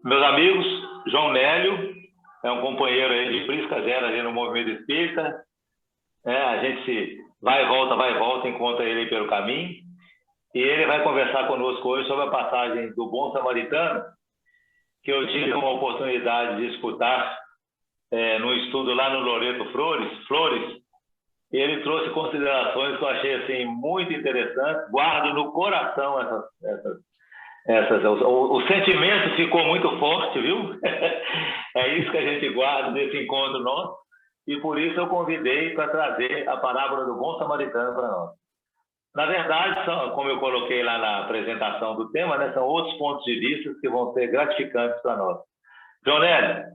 Meus amigos, João Nélio é um companheiro aí de Prisca Zero ali no Movimento Espírita. A gente se vai e volta, encontra ele aí pelo caminho. E ele vai conversar conosco hoje sobre a passagem do Bom Samaritano, que eu tive uma oportunidade de escutar no estudo lá no Loreto Flores. Ele trouxe considerações que eu achei assim, muito interessantes. Guardo no coração o sentimento ficou muito forte, viu? É isso que a gente guarda nesse encontro nosso. E por isso eu convidei para trazer a parábola do Bom Samaritano para nós. Na verdade, como eu coloquei lá na apresentação do tema, né, são outros pontos de vista que vão ser gratificantes para nós. João Nélio,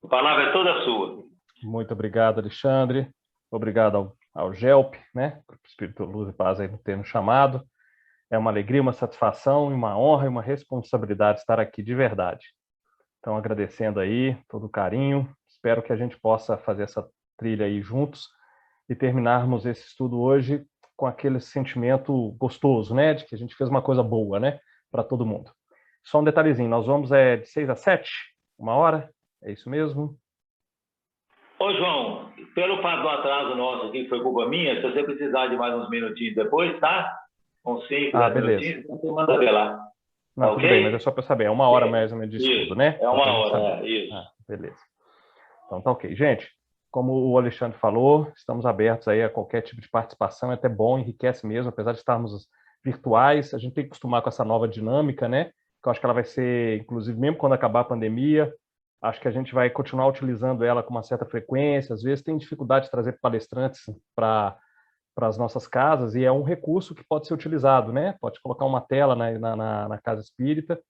a palavra é toda sua. Muito obrigado, Alexandre. Obrigado ao GELP, né, Grupo Espírito Luz e Paz, aí, por ter nos chamado. É uma alegria, uma satisfação, uma honra e uma responsabilidade estar aqui de verdade. Então, agradecendo aí todo o carinho. Espero que a gente possa fazer essa trilha aí juntos e terminarmos esse estudo hoje com aquele sentimento gostoso, né, de que a gente fez uma coisa boa, né, para todo mundo. Só um detalhezinho, nós vamos de 6 a 7, 1 hora, é isso mesmo? Ô, João, pelo fato do atraso nosso aqui, que foi culpa minha, se você precisar de mais uns minutinhos depois, tá? Uns 5, 10 minutinhos, você manda ver lá. Não, tá, tudo bem, mas é só para saber, é 1 hora mais ou menos de estudo, né? É 1 hora, isso. Beleza. Então tá ok. Gente, como o Alexandre falou, estamos abertos aí a qualquer tipo de participação, é até bom, enriquece mesmo, apesar de estarmos virtuais, a gente tem que acostumar com essa nova dinâmica, né? Que eu acho que ela vai ser, inclusive, mesmo quando acabar a pandemia, acho que a gente vai continuar utilizando ela com uma certa frequência, às vezes tem dificuldade de trazer palestrantes para as nossas casas, e é um recurso que pode ser utilizado, né? Pode colocar uma tela na casa espírita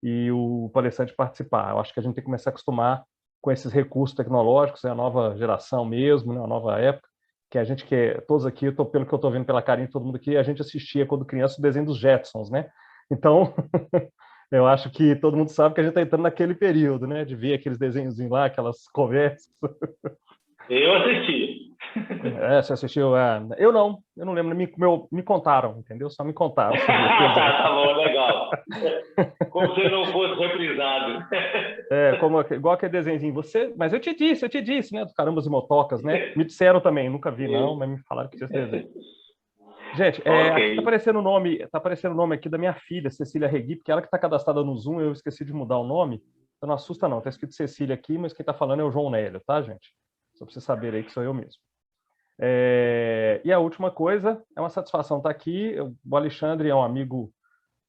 e o palestrante participar. Eu acho que a gente tem que começar a acostumar com esses recursos tecnológicos, é a nova geração mesmo, né? A nova época, que a gente quer, todos aqui, pelo que eu estou vendo pela carinha de todo mundo aqui, a gente assistia quando criança o desenho dos Jetsons, né? Então, eu acho que todo mundo sabe que a gente está entrando naquele período, né? De ver aqueles desenhos lá, aquelas conversas. Eu assisti. Você assistiu? Eu não lembro, me contaram, entendeu? Só me contaram. Tá bom, legal. Como se não fosse reprisado. Igual aquele desenhozinho, mas eu te disse, né? Do Carambas e Motocas, né? Me disseram também, nunca vi não, mas me falaram que tinha esse desenho. Gente, aqui tá aparecendo o nome aqui da minha filha, Cecília Regui, porque ela que tá cadastrada no Zoom, eu esqueci de mudar o nome. Então não assusta não, tá escrito Cecília aqui, mas quem tá falando é o João Nélio, tá, gente? Só pra vocês saberem aí que sou eu mesmo. E a última coisa, é uma satisfação estar aqui. O Alexandre é um amigo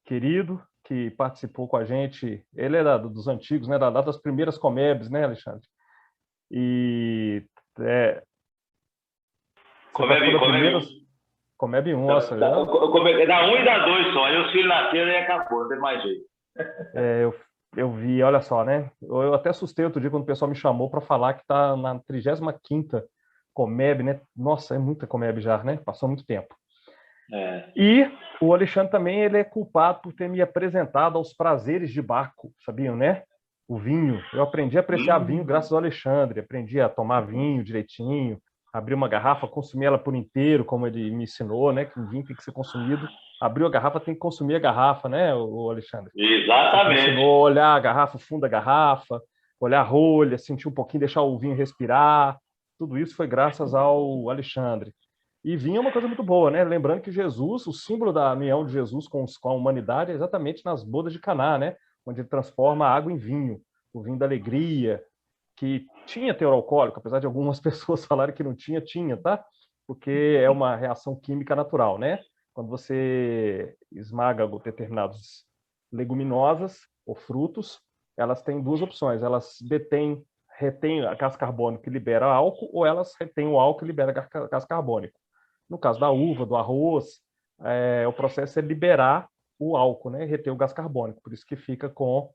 querido que participou com a gente. Ele é dos antigos, né? Das primeiras Comebs, né, Alexandre? E Comeb 1, nossa. Da 1 e da 2 só. Aí os filhos nasceram e acabou, não tem mais jeito. Eu vi, olha só, né? Eu até assustei outro dia quando o pessoal me chamou para falar que está na 35ª Comeb, né? Nossa, é muita Comeb já, né? Passou muito tempo. E o Alexandre também, ele é culpado por ter me apresentado aos prazeres de Baco, sabiam, né? O vinho. Eu aprendi a apreciar vinho graças ao Alexandre. Aprendi a tomar vinho direitinho, abrir uma garrafa, consumir ela por inteiro, como ele me ensinou, né? Que o vinho tem que ser consumido. Abriu a garrafa, tem que consumir a garrafa, né, o Alexandre? Exatamente. Ele ensinou a olhar a garrafa, o fundo da garrafa, olhar a rolha, sentir um pouquinho, deixar o vinho respirar. Tudo isso foi graças ao Alexandre. E vinho é uma coisa muito boa, né? Lembrando que Jesus, o símbolo da união de Jesus com a humanidade é exatamente nas bodas de Caná, né? Onde ele transforma a água em vinho, o vinho da alegria, que tinha teor alcoólico, apesar de algumas pessoas falarem que não tinha, tá? Porque é uma reação química natural, né? Quando você esmaga determinadas leguminosas ou frutos, elas têm duas opções. Elas retêm a gás carbônico que libera álcool, ou elas retêm o álcool que libera gás carbônico. No caso da uva, do arroz, o processo é liberar o álcool, né? Reter o gás carbônico. Por isso que fica com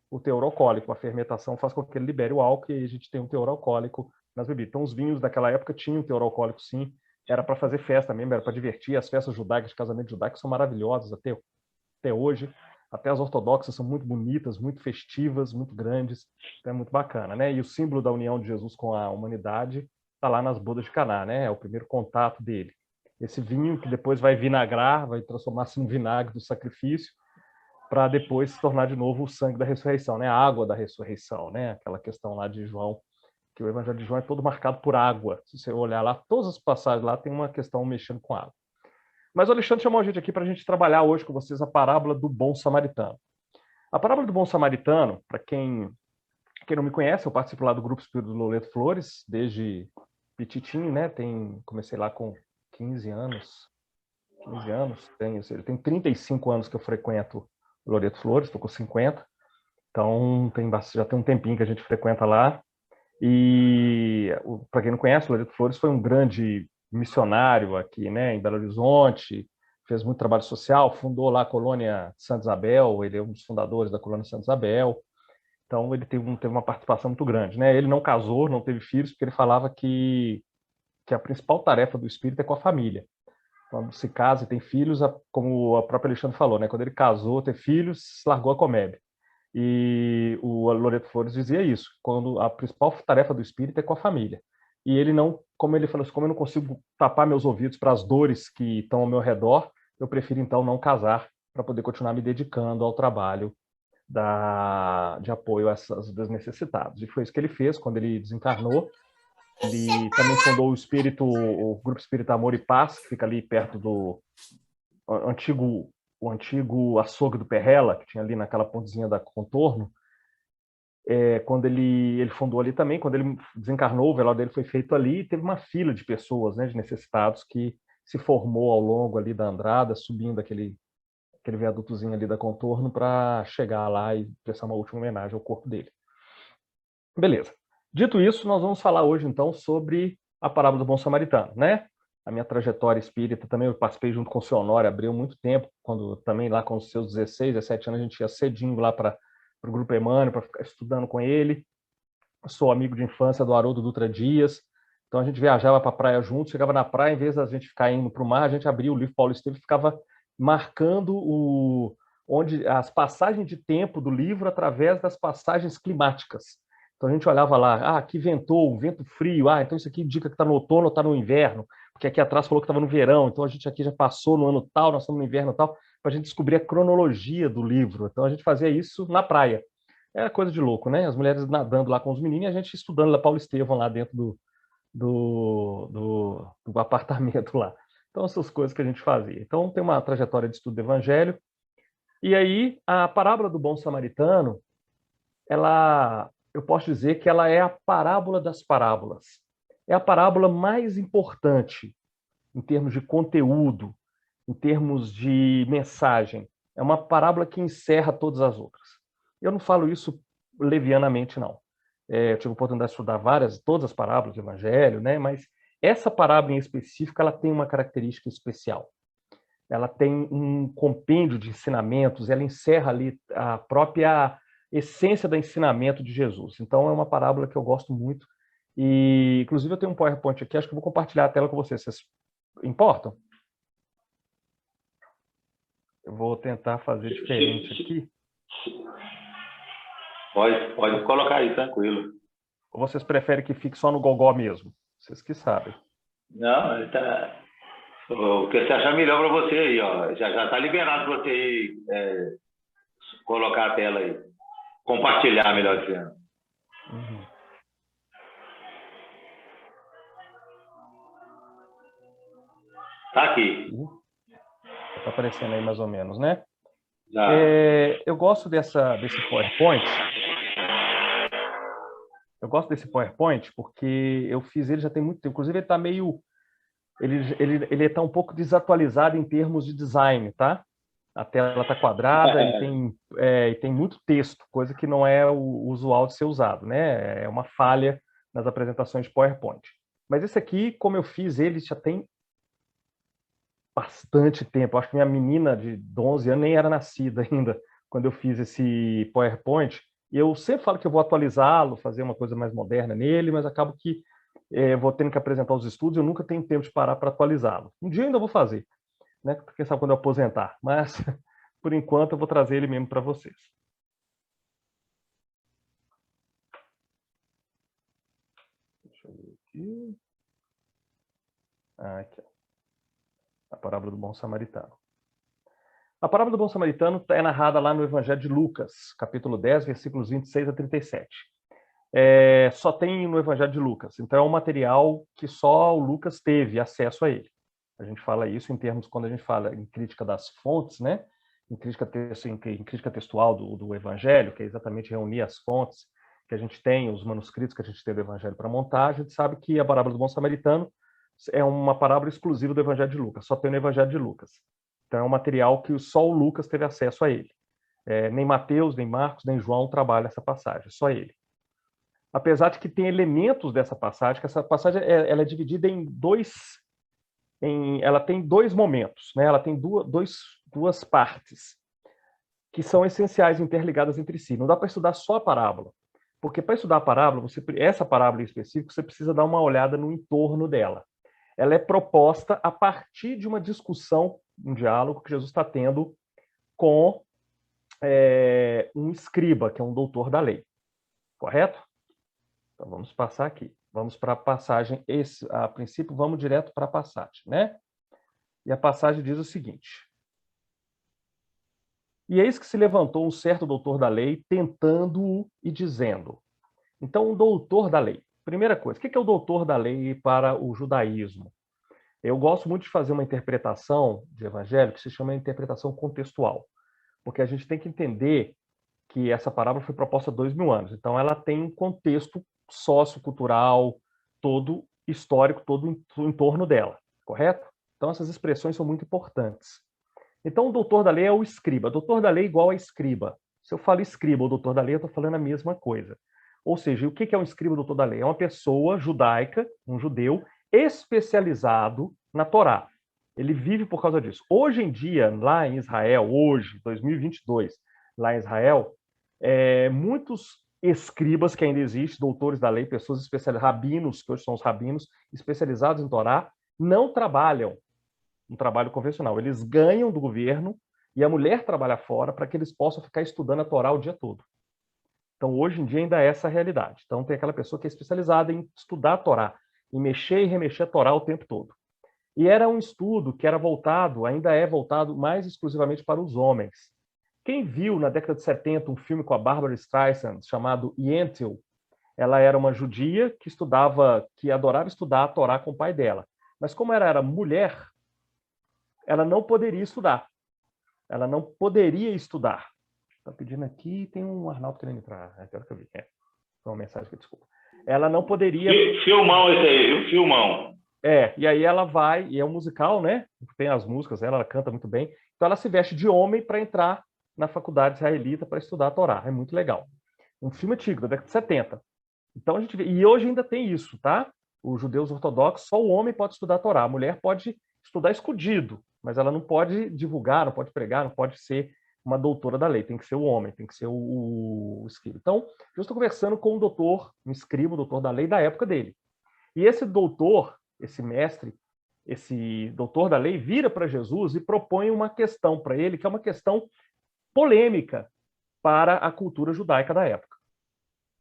o teor alcoólico. A fermentação faz com que ele libere o álcool e a gente tem um teor alcoólico nas bebidas. Então, os vinhos daquela época tinham teor alcoólico, sim. Era para fazer festa mesmo, era para divertir. As festas judaicas, de casamento judaico, são maravilhosas até hoje. Até as ortodoxas são muito bonitas, muito festivas, muito grandes. Então é muito bacana, né? E o símbolo da união de Jesus com a humanidade está lá nas bodas de Caná, né? É o primeiro contato dele. Esse vinho que depois vai vinagrar, vai transformar-se no vinagre do sacrifício, para depois se tornar de novo o sangue da ressurreição, né? A água da ressurreição, né? Aquela questão lá de João, que o Evangelho de João é todo marcado por água. Se você olhar lá, todas as passagens lá tem uma questão mexendo com água. Mas o Alexandre chamou a gente aqui para a gente trabalhar hoje com vocês a parábola do bom samaritano. A parábola do bom samaritano, para quem não me conhece, eu participo lá do Grupo Espírito do Loreto Flores, desde petitinho, né? Comecei lá com 15 anos. 15 anos, tem 35 anos que eu frequento o Loreto Flores, estou com 50. Então, já tem um tempinho que a gente frequenta lá. E, para quem não conhece, o Loreto Flores foi um grande missionário aqui, né, em Belo Horizonte, fez muito trabalho social, fundou lá a colônia Santa Isabel, ele é um dos fundadores da colônia Santa Isabel. Então, ele teve uma participação muito grande, né? Ele não casou, não teve filhos, porque ele falava que a principal tarefa do espírito é com a família. Quando se casa e tem filhos, como a própria Alexandre falou, né? Quando ele casou, ter filhos, largou a comédia. E o Loreto Flores dizia isso, quando a principal tarefa do espírito é com a família. E ele não, como ele falou assim, como eu não consigo tapar meus ouvidos para as dores que estão ao meu redor, eu prefiro então não casar para poder continuar me dedicando ao trabalho de apoio a essas necessitados. E foi isso que ele fez quando ele desencarnou. Ele também fundou o Grupo Espírita Amor e Paz, que fica ali perto do antigo, o antigo açougue do Perrela, que tinha ali naquela pontezinha da Contorno. Quando ele fundou ali também, quando ele desencarnou, o velório dele foi feito ali, e teve uma fila de pessoas, né, de necessitados, que se formou ao longo ali da Andrada, subindo aquele viadutozinho ali da Contorno para chegar lá e prestar uma última homenagem ao corpo dele. Beleza. Dito isso, nós vamos falar hoje, então, sobre a parábola do bom samaritano, né? A minha trajetória espírita também, eu participei junto com o seu Honório, abriu muito tempo, quando também lá com os seus 16, 17 anos, a gente ia cedinho lá para o Grupo Emmanuel, para ficar estudando com ele. Eu sou amigo de infância do Haroldo Dutra Dias, então a gente viajava para a praia junto, chegava na praia, em vez da gente ficar indo para o mar, a gente abria o livro Paulo Estevam e ficava marcando onde as passagens de tempo do livro através das passagens climáticas. Então a gente olhava lá, aqui ventou, um vento frio, então isso aqui indica que está no outono ou está no inverno, porque aqui atrás falou que estava no verão, então a gente aqui já passou no ano tal, nós estamos no inverno tal, para a gente descobrir a cronologia do livro. Então a gente fazia isso na praia. É coisa de louco, né? As mulheres nadando lá com os meninos e a gente estudando lá Paulo Estevam lá dentro do apartamento lá. Então, essas coisas que a gente fazia. Então, tem uma trajetória de estudo do Evangelho. E aí, a parábola do bom samaritano, eu posso dizer que ela é a parábola das parábolas. É a parábola mais importante em termos de conteúdo, em termos de mensagem. É uma parábola que encerra todas as outras. Eu não falo isso levianamente, não. Eu tive a oportunidade de estudar todas as parábolas do Evangelho, né? Mas essa parábola em específico, ela tem uma característica especial. Ela tem um compêndio de ensinamentos, ela encerra ali a própria essência do ensinamento de Jesus. Então, é uma parábola que eu gosto muito. E, inclusive, eu tenho um PowerPoint aqui, acho que eu vou compartilhar a tela com vocês. Vocês importam? Eu vou tentar fazer diferente aqui. Pode colocar aí, tranquilo. Ou vocês preferem que fique só no gogó mesmo? Vocês que sabem. Não, tá. O que você achar melhor para você aí, ó. Já está liberado para você aí, colocar a tela aí. Compartilhar, melhor dizendo. Uhum. Tá aqui. Está aparecendo aí mais ou menos, né? Já. Eu gosto desse PowerPoint. Eu gosto desse PowerPoint porque eu fiz ele já tem muito tempo. Inclusive, ele está meio... Ele está um pouco desatualizado em termos de design, tá? A tela está quadrada e tem muito texto, coisa que não é o usual de ser usado, né? É uma falha nas apresentações de PowerPoint. Mas esse aqui, como eu fiz ele, já tem bastante tempo. Acho que minha menina de 11 anos nem era nascida ainda quando eu fiz esse PowerPoint. E eu sempre falo que eu vou atualizá-lo, fazer uma coisa mais moderna nele, mas acabo que vou tendo que apresentar os estudos e eu nunca tenho tempo de parar para atualizá-lo. Um dia eu ainda vou fazer, né? Quem sabe quando eu aposentar. Mas, por enquanto, eu vou trazer ele mesmo para vocês. Deixa eu ver aqui. Aqui, ó. A parábola do bom samaritano. A parábola do bom samaritano é narrada lá no Evangelho de Lucas, capítulo 10, versículos 26 a 37. Só tem no Evangelho de Lucas. Então, é um material que só o Lucas teve acesso a ele. A gente fala isso em termos, quando a gente fala em crítica das fontes, né? Em crítica textual do Evangelho, que é exatamente reunir as fontes que a gente tem, os manuscritos que a gente tem do Evangelho para montar. A gente sabe que a parábola do bom samaritano é uma parábola exclusiva do Evangelho de Lucas, só tem no Evangelho de Lucas. Então, é um material que só o Lucas teve acesso a ele. Nem Mateus, nem Marcos, nem João trabalham essa passagem, só ele. Apesar de que tem elementos dessa passagem, que essa passagem ela é dividida ela tem dois momentos, né? Ela tem duas partes que são essenciais, interligadas entre si. Não dá para estudar só a parábola, porque para estudar a parábola, essa parábola em específico, você precisa dar uma olhada no entorno dela. Ela é proposta a partir de uma discussão, um diálogo que Jesus está tendo com um escriba, que é um doutor da lei. Correto? Então, vamos passar aqui. Vamos para a passagem. A princípio, vamos direto para a passagem, né? E a passagem diz o seguinte: E eis que se levantou um certo doutor da lei, tentando-o e dizendo. Então, um doutor da lei. Primeira coisa, o que é o doutor da lei para o judaísmo? Eu gosto muito de fazer uma interpretação de evangelho que se chama interpretação contextual, porque a gente tem que entender que essa parábola foi proposta há 2000 anos. Então, ela tem um contexto sociocultural, todo histórico, todo em torno dela, correto? Então, essas expressões são muito importantes. Então, o doutor da lei é o escriba. Doutor da lei igual a escriba. Se eu falo escriba ou doutor da lei, eu estou falando a mesma coisa. Ou seja, o que é um escriba ou doutor da lei? É uma pessoa judaica, um judeu, especializado na Torá. Ele vive por causa disso. Hoje em dia, lá em Israel, hoje, 2022, lá em Israel, muitos escribas que ainda existem, doutores da lei, pessoas especializadas, rabinos, que hoje são os rabinos, especializados em Torá, não trabalham um trabalho convencional. Eles ganham do governo e a mulher trabalha fora para que eles possam ficar estudando a Torá o dia todo. Então, hoje em dia, ainda é essa a realidade. Então, tem aquela pessoa que é especializada em estudar a Torá, em mexer e remexer a Torá o tempo todo. E era um estudo que era voltado, ainda é voltado mais exclusivamente para os homens. Quem viu na década de 70 um filme com a Barbara Streisand chamado Yentl, ela era uma judia que adorava estudar a Torá com o pai dela. Mas como ela era mulher, ela não poderia estudar. Ela não poderia estudar. Está pedindo aqui, tem um Arnaldo querendo entrar. Agora que eu vi. Foi uma mensagem que desculpa. Ela não poderia... Filmão esse aí, viu? Filmão. E aí ela vai, e é um musical, né? Tem as músicas, ela canta muito bem. Então ela se veste de homem para entrar na faculdade israelita para estudar a Torá. É muito legal. Um filme antigo, da década de 70. Então a gente vê, e hoje ainda tem isso, tá? Os judeus ortodoxos, só o homem pode estudar a Torá. A mulher pode estudar escondido, mas ela não pode divulgar, não pode pregar, não pode ser uma doutora da lei. Tem que ser o homem, tem que ser o escriba. Então, eu estou conversando com um doutor, um escriba, um doutor da lei da época dele. E esse doutor, esse mestre, esse doutor da lei, vira para Jesus e propõe uma questão para ele, que é uma questão polêmica para a cultura judaica da época.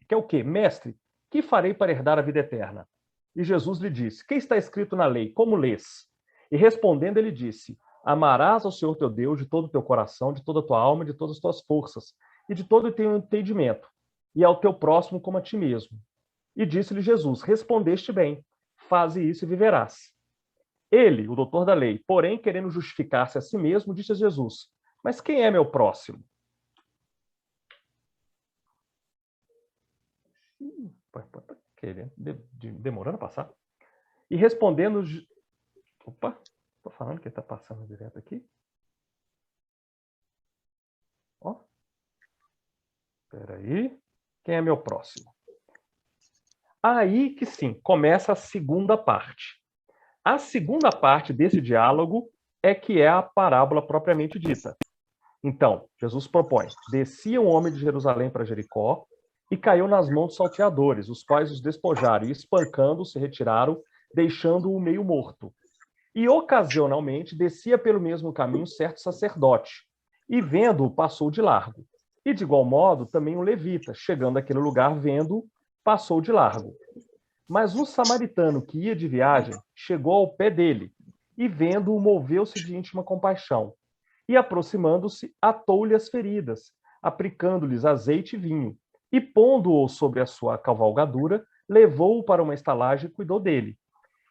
Que é o quê? Mestre, que farei para herdar a vida eterna? E Jesus lhe disse, que está escrito na lei? Como lês? E respondendo, ele disse, amarás ao Senhor teu Deus de todo o teu coração, de toda a tua alma, de todas as tuas forças, e de todo o teu entendimento, e ao teu próximo como a ti mesmo. E disse-lhe Jesus, respondeste bem, faze isso e viverás. Ele, o doutor da lei, porém, querendo justificar-se a si mesmo, disse a Jesus, mas quem é meu próximo? Demorando a passar. E respondendo... Opa, estou falando que ele está passando direto aqui. Ó. Espera aí. Quem é meu próximo? Aí que sim, começa a segunda parte. A segunda parte desse diálogo é que é a parábola propriamente dita. Então, Jesus propõe, descia um homem de Jerusalém para Jericó e caiu nas mãos dos salteadores, os quais os despojaram e, espancando, se retiraram, deixando-o meio morto. E, ocasionalmente, descia pelo mesmo caminho certo sacerdote, e, vendo-o, passou de largo. E, de igual modo, também um levita, chegando àquele lugar, vendo-o, passou de largo. Mas um samaritano que ia de viagem chegou ao pé dele, e, vendo-o, moveu-se de íntima compaixão. E, aproximando-se, atou-lhe as feridas, aplicando-lhes azeite e vinho, e, pondo-o sobre a sua cavalgadura, levou-o para uma estalagem e cuidou dele.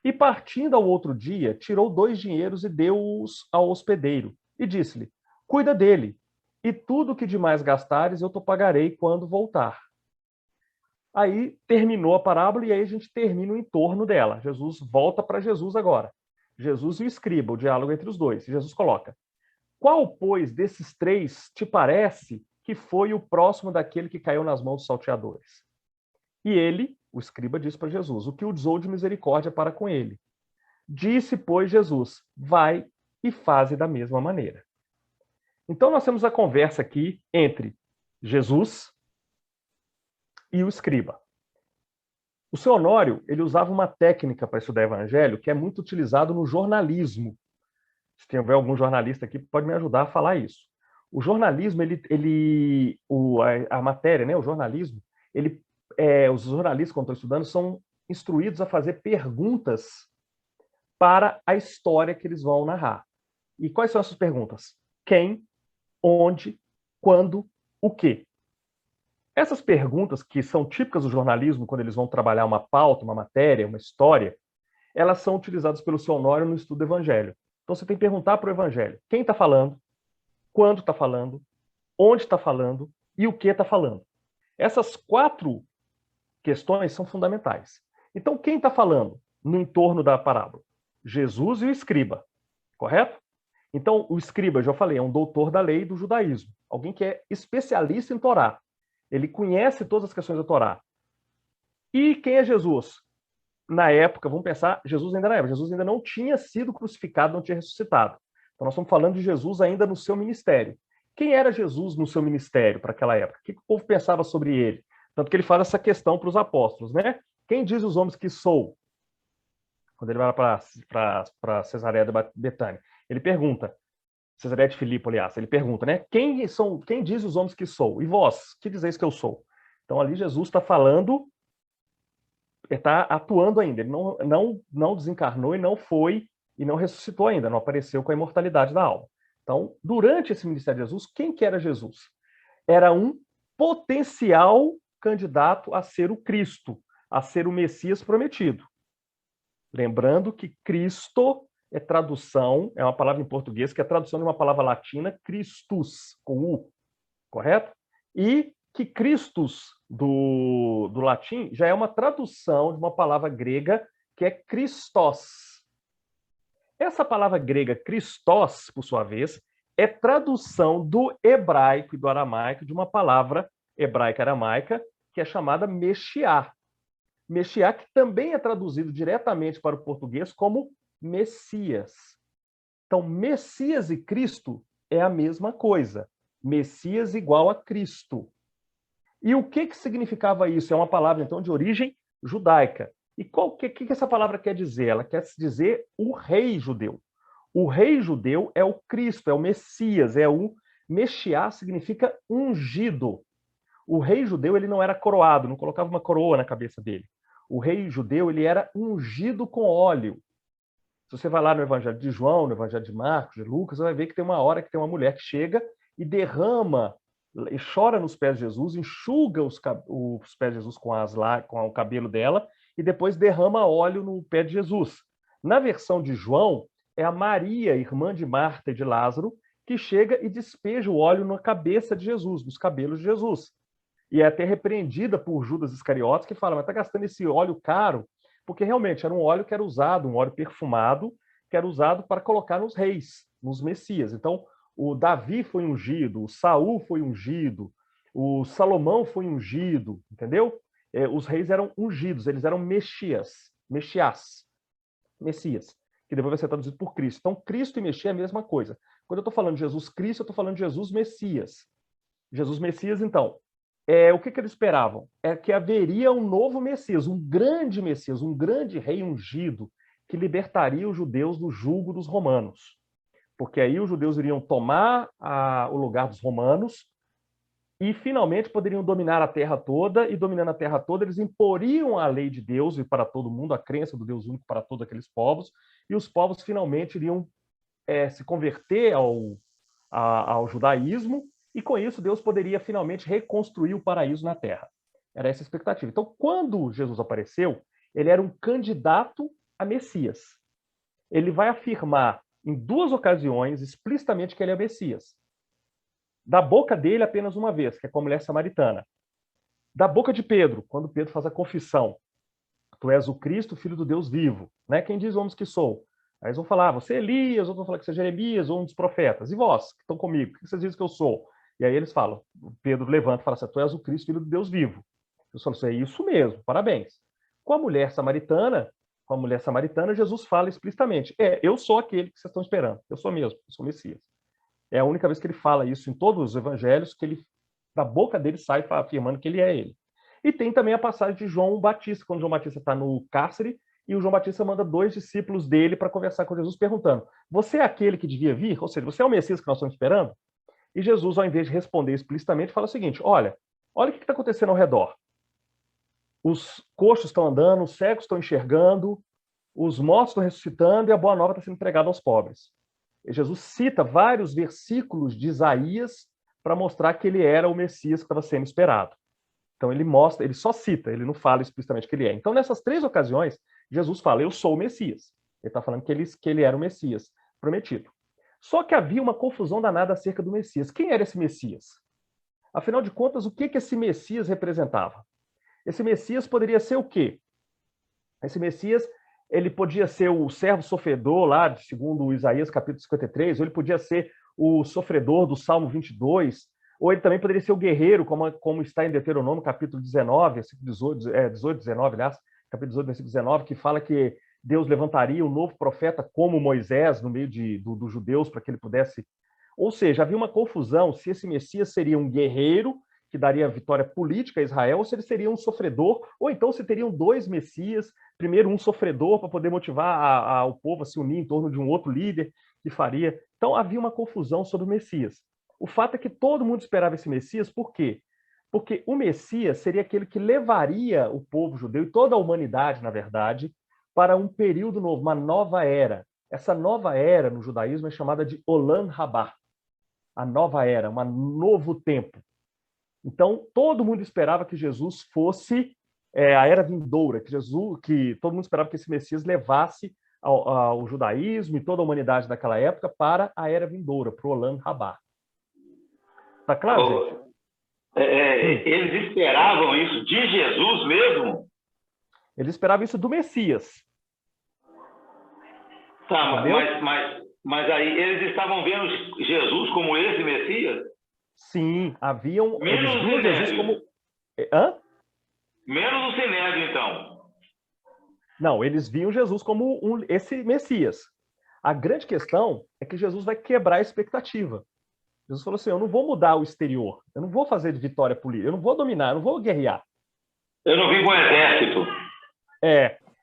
E, partindo ao outro dia, tirou 2 dinheiros e deu-os ao hospedeiro, e disse-lhe: cuida dele, e tudo que demais gastares eu te pagarei quando voltar. Aí terminou a parábola e aí a gente termina o entorno dela. Jesus volta para Jesus agora. Jesus e o escriba, o diálogo entre os dois. Jesus coloca: qual, pois, desses 3 te parece que foi o próximo daquele que caiu nas mãos dos salteadores? E ele, o escriba, disse para Jesus: o que o usou de misericórdia para com ele. Disse, pois, Jesus: vai e faze da mesma maneira. Então nós temos a conversa aqui entre Jesus e o escriba. O seu Honório, ele usava uma técnica para estudar evangelho que é muito utilizado no jornalismo. Se tiver algum jornalista aqui, pode me ajudar a falar isso. O jornalismo, a matéria, né, o jornalismo, os jornalistas, quando estão estudando, são instruídos a fazer perguntas para a história que eles vão narrar. E quais são essas perguntas? Quem, onde, quando, o quê? Essas perguntas, que são típicas do jornalismo, quando eles vão trabalhar uma pauta, uma matéria, uma história, elas são utilizadas pelo seu Honório no estudo do evangelho. Então você tem que perguntar para o evangelho quem está falando, quando está falando, onde está falando e o que está falando. Essas 4 questões são fundamentais. Então, quem está falando no entorno da parábola? Jesus e o escriba, correto? Então, o escriba, já falei, é um doutor da lei do judaísmo, alguém que é especialista em Torá. Ele conhece todas as questões da Torá. E quem é Jesus? Na época, vamos pensar, Jesus ainda não tinha sido crucificado, não tinha ressuscitado. Então nós estamos falando de Jesus ainda no seu ministério. Quem era Jesus no seu ministério para aquela época? O que o povo pensava sobre ele? Tanto que ele faz essa questão para os apóstolos, né? Quem diz os homens que sou? Quando ele vai para Cesareia de Betânia. Ele pergunta, Cesareia de Filipe, aliás, ele pergunta, né? Quem diz os homens que sou? E vós, que dizeis que eu sou? Então ali Jesus está falando, está atuando ainda, ele não desencarnou e não foi, e não ressuscitou ainda, não apareceu com a imortalidade da alma. Então, durante esse ministério de Jesus, quem que era Jesus? Era um potencial candidato a ser o Cristo, a ser o Messias prometido. Lembrando que Cristo é tradução, é uma palavra em português que é a tradução de uma palavra latina, Christus, com U, correto? E que Christus, do latim, já é uma tradução de uma palavra grega que é Christos. Essa palavra grega Christos, por sua vez, é tradução do hebraico e do aramaico de uma palavra hebraica-aramaica que é chamada Meshiá. Meshiá, que também é traduzido diretamente para o português como Messias. Então, Messias e Cristo é a mesma coisa. Messias igual a Cristo. E o que significava isso? É uma palavra, então, de origem judaica. E o que essa palavra quer dizer? Ela quer dizer o rei judeu. O rei judeu é o Cristo, é o Messias, é o Meshiá, significa ungido. O rei judeu ele não era coroado, não colocava uma coroa na cabeça dele. O rei judeu ele era ungido com óleo. Se você vai lá no Evangelho de João, no Evangelho de Marcos, de Lucas, você vai ver que tem uma hora que tem uma mulher que chega e derrama, e chora nos pés de Jesus, enxuga os pés de Jesus com o cabelo dela e depois derrama óleo no pé de Jesus. Na versão de João, é a Maria, irmã de Marta e de Lázaro, que chega e despeja o óleo na cabeça de Jesus, nos cabelos de Jesus. E é até repreendida por Judas Iscariotes, que fala, mas está gastando esse óleo caro, porque realmente era um óleo que era usado, um óleo perfumado, que era usado para colocar nos reis, nos messias. Então, o Davi foi ungido, o Saul foi ungido, o Salomão foi ungido, entendeu? Os reis eram ungidos, eles eram Messias, que depois vai ser traduzido por Cristo. Então, Cristo e Messias é a mesma coisa. Quando eu estou falando de Jesus Cristo, eu estou falando de Jesus Messias. Jesus Messias, então, o que eles esperavam? É que haveria um novo Messias, um grande rei ungido, que libertaria os judeus do jugo dos romanos. Porque aí os judeus iriam tomar o lugar dos romanos e finalmente poderiam dominar a terra toda, e dominando a terra toda, eles imporiam a lei de Deus e para todo mundo, a crença do Deus único para todos aqueles povos, e os povos finalmente iriam se converter ao judaísmo, e com isso Deus poderia finalmente reconstruir o paraíso na Terra. Era essa a expectativa. Então, quando Jesus apareceu, ele era um candidato a Messias. Ele vai afirmar em 2 ocasiões explicitamente que ele é Messias. Da boca dele apenas uma vez, que é com a mulher samaritana. Da boca de Pedro, quando Pedro faz a confissão: tu és o Cristo, filho do Deus vivo. Né? Quem diz homens que sou? Aí eles vão falar: você é Elias, outros vão falar que você é Jeremias, ou um dos profetas. E vós, que estão comigo, o que vocês dizem que eu sou? E aí eles falam, Pedro levanta e fala assim: tu és o Cristo, filho do Deus vivo. Eu falo assim: é isso mesmo, parabéns. Com a mulher samaritana, Jesus fala explicitamente: eu sou aquele que vocês estão esperando, eu sou mesmo, eu sou o Messias. É a única vez que ele fala isso em todos os evangelhos, que ele, da boca dele sai afirmando que ele é ele. E tem também a passagem de João Batista, quando João Batista está no cárcere, e o João Batista manda 2 discípulos dele para conversar com Jesus, perguntando: você é aquele que devia vir? Ou seja, você é o Messias que nós estamos esperando? E Jesus, ao invés de responder explicitamente, fala o seguinte: olha o que está acontecendo ao redor. Os coxos estão andando, os cegos estão enxergando, os mortos estão ressuscitando e a boa nova está sendo entregada aos pobres. E Jesus cita vários versículos de Isaías para mostrar que ele era o Messias que estava sendo esperado. Então ele mostra, ele só cita, ele não fala explicitamente que ele é. Então nessas 3 ocasiões, Jesus fala: eu sou o Messias. Ele está falando que ele era o Messias prometido. Só que havia uma confusão danada acerca do Messias. Quem era esse Messias? Afinal de contas, o que esse Messias representava? Esse Messias poderia ser o quê? Esse Messias, ele podia ser o servo sofredor, lá, segundo Isaías capítulo 53, ou ele podia ser o sofredor do Salmo 22, ou ele também poderia ser o guerreiro, como está em Deuteronômio capítulo 19, versículo 18, 19, aliás, capítulo 18, versículo 19, que fala que Deus levantaria um novo profeta como Moisés no meio dos judeus para que ele pudesse... Ou seja, havia uma confusão se esse Messias seria um guerreiro que daria vitória política a Israel, ou se ele seria um sofredor, ou então se teriam 2 Messias, primeiro um sofredor para poder motivar o povo a se unir em torno de um outro líder que faria. Então havia uma confusão sobre o Messias. O fato é que todo mundo esperava esse Messias, por quê? Porque o Messias seria aquele que levaria o povo judeu e toda a humanidade, na verdade, para um período novo, uma nova era. Essa nova era no judaísmo é chamada de Olam Rabá, a nova era, um novo tempo. Então, todo mundo esperava que Jesus fosse a era vindoura, que todo mundo esperava que esse Messias levasse ao judaísmo e toda a humanidade daquela época para a era vindoura, para o Olam Rabá. Tá claro, gente? Eles esperavam isso de Jesus mesmo? Eles esperavam isso do Messias. Tá, mas aí eles estavam vendo Jesus como esse Messias? Sim, haviam... Menos eles viam Jesus como... Hã? Menos o Sinédrio, então. Não, eles viam Jesus como esse Messias. A grande questão é que Jesus vai quebrar a expectativa. Jesus falou assim: eu não vou mudar o exterior, eu não vou fazer de vitória política, eu não vou dominar, eu não vou guerrear. Eu não vim com exército.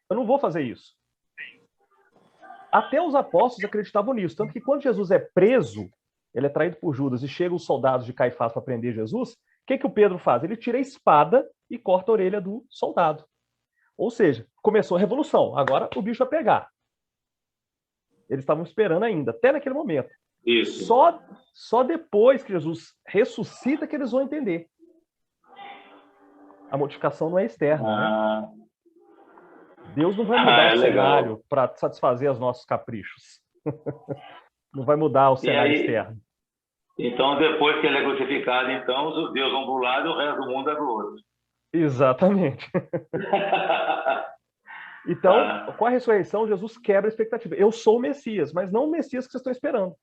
Eu não vou fazer isso. Até os apóstolos acreditavam nisso, tanto que quando Jesus é preso, ele é traído por Judas e chegam os soldados de Caifás para prender Jesus, o que o Pedro faz? Ele tira a espada e corta a orelha do soldado. Ou seja, começou a revolução, agora o bicho vai pegar. Eles estavam esperando ainda, até naquele momento. Isso. Só depois que Jesus ressuscita que eles vão entender. A modificação não é externa, né? Deus não vai mudar o cenário para satisfazer os nossos caprichos. Não vai mudar o cenário externo. Então, depois que ele é crucificado, então, os judeus vão para um lado e o resto do mundo vai para o outro. Exatamente. Então, com a ressurreição, Jesus quebra a expectativa. Eu sou o Messias, mas não o Messias que vocês estão esperando.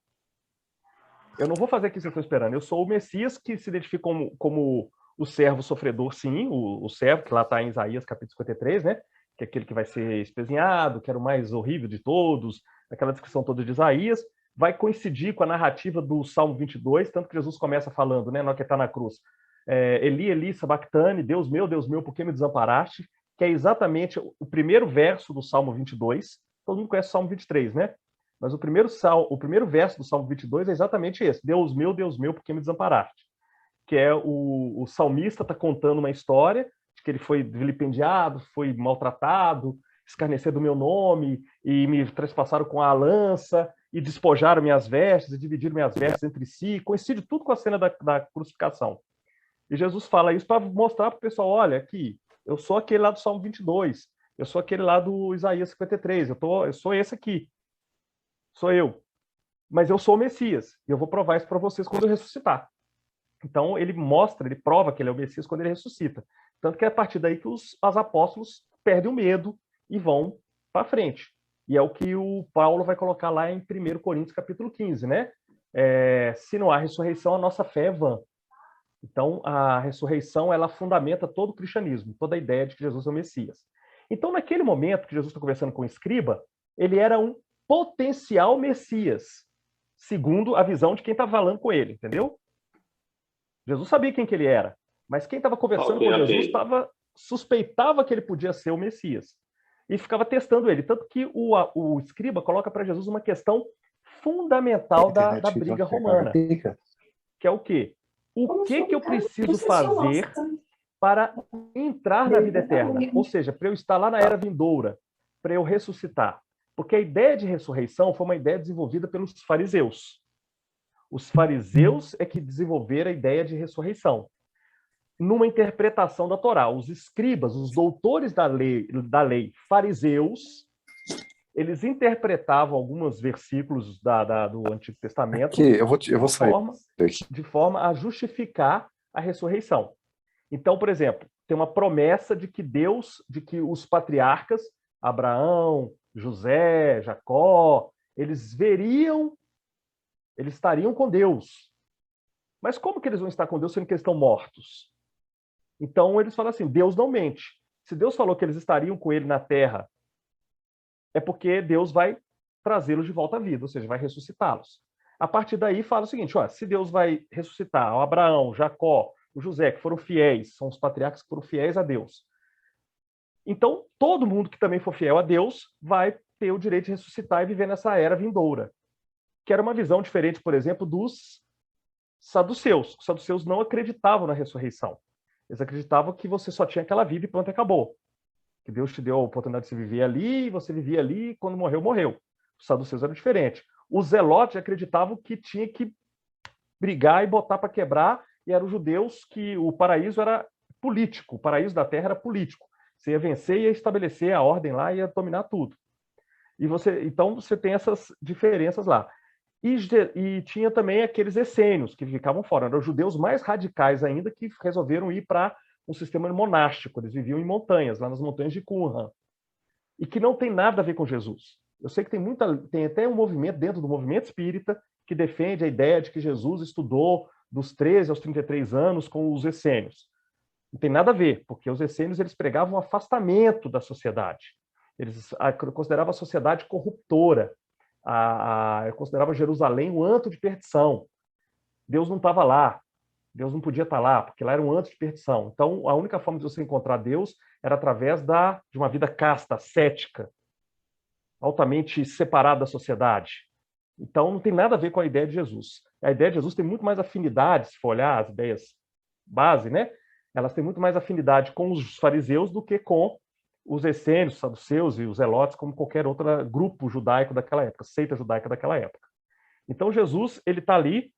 Eu não vou fazer o que vocês estão esperando. Eu sou o Messias que se identifica como o servo sofredor, sim, o servo, que lá está em Isaías capítulo 53, né? Que é aquele que vai ser espezinhado, que era o mais horrível de todos, aquela descrição toda de Isaías, vai coincidir com a narrativa do Salmo 22, tanto que Jesus começa falando, né, na hora que está na cruz, Eli, Eli, sabactani, Deus meu, por que me desamparaste? Que é exatamente o primeiro verso do Salmo 22. Todo mundo conhece o Salmo 23, né? Mas o primeiro verso do Salmo 22 é exatamente esse: Deus meu, por que me desamparaste? Que é o salmista está contando uma história de que ele foi vilipendiado, foi maltratado, escarneceram do meu nome e me trespassaram com a lança. e despojaram minhas vestes, e dividiram minhas vestes entre si, coincide tudo com a cena da crucificação. E Jesus fala isso para mostrar para o pessoal, olha, aqui, eu sou aquele lá do Salmo 22, eu sou aquele lá do Isaías 53, eu sou esse aqui, sou eu. Mas eu sou o Messias, e eu vou provar isso para vocês quando eu ressuscitar. Então, ele mostra, ele prova que ele é o Messias quando ele ressuscita. Tanto que é a partir daí que os apóstolos perdem o medo e vão para frente. E é o que o Paulo vai colocar lá em 1 Coríntios, capítulo 15, né? Se não há ressurreição, a nossa fé é vã. Então, a ressurreição, ela fundamenta todo o cristianismo, toda a ideia de que Jesus é o Messias. Então, naquele momento que Jesus está conversando com o escriba, ele era um potencial Messias, segundo a visão de quem estava falando com ele, entendeu? Jesus sabia quem que ele era, mas quem estava conversando com Jesus suspeitava que ele podia ser o Messias. E ficava testando ele. Tanto que o escriba coloca para Jesus uma questão fundamental da briga romana, que é o quê? O que eu preciso fazer para entrar na vida eterna? Ou seja, para eu estar lá na era vindoura, para eu ressuscitar. Porque a ideia de ressurreição foi uma ideia desenvolvida pelos fariseus. Os fariseus é que desenvolveram a ideia de ressurreição. Numa interpretação da Torá, os escribas, os doutores da lei fariseus, eles interpretavam alguns versículos do Antigo Testamento de forma a justificar a ressurreição. Então, por exemplo, tem uma promessa de que os patriarcas, Abraão, José, Jacó, eles estariam com Deus. Mas como que eles vão estar com Deus sendo que eles estão mortos? Então, eles falam assim, Deus não mente. Se Deus falou que eles estariam com ele na terra, é porque Deus vai trazê-los de volta à vida, ou seja, vai ressuscitá-los. A partir daí, fala o seguinte, se Deus vai ressuscitar o Abraão, Jacó, o José, que foram fiéis, são os patriarcas que foram fiéis a Deus. Então, todo mundo que também for fiel a Deus vai ter o direito de ressuscitar e viver nessa era vindoura. Que era uma visão diferente, por exemplo, dos saduceus. Os saduceus não acreditavam na ressurreição. Eles acreditavam que você só tinha aquela vida e pronto, acabou. Que Deus te deu a oportunidade de se viver ali, e você vivia ali, e quando morreu, morreu. Os saduceus eram diferentes. Os zelotes acreditavam que tinha que brigar e botar para quebrar, e eram os judeus que o paraíso era político, o paraíso da terra era político. Você ia vencer e ia estabelecer a ordem lá, ia dominar tudo. Então, você tem essas diferenças lá. E tinha também aqueles essênios que ficavam fora. Eram os judeus mais radicais ainda que resolveram ir para um sistema monástico. Eles viviam em montanhas, lá nas montanhas de Qumran. E que não tem nada a ver com Jesus. Eu sei que tem até um movimento dentro do movimento espírita que defende a ideia de que Jesus estudou dos 13 aos 33 anos com os essênios. Não tem nada a ver, porque os essênios eles pregavam um afastamento da sociedade. Eles consideravam a sociedade corruptora. Eu considerava Jerusalém um antro de perdição. Deus não estava lá. Deus não podia estar lá, porque lá era um antro de perdição. Então, a única forma de você encontrar Deus era através de uma vida casta, cética, altamente separada da sociedade. Então, não tem nada a ver com a ideia de Jesus. A ideia de Jesus tem muito mais afinidade, se for olhar as ideias base, né? Elas têm muito mais afinidade com os fariseus do que com os essênios, os saduceus e os zelotes, como qualquer outro grupo judaico daquela época, seita judaica daquela época. Então, Jesus, ele está ali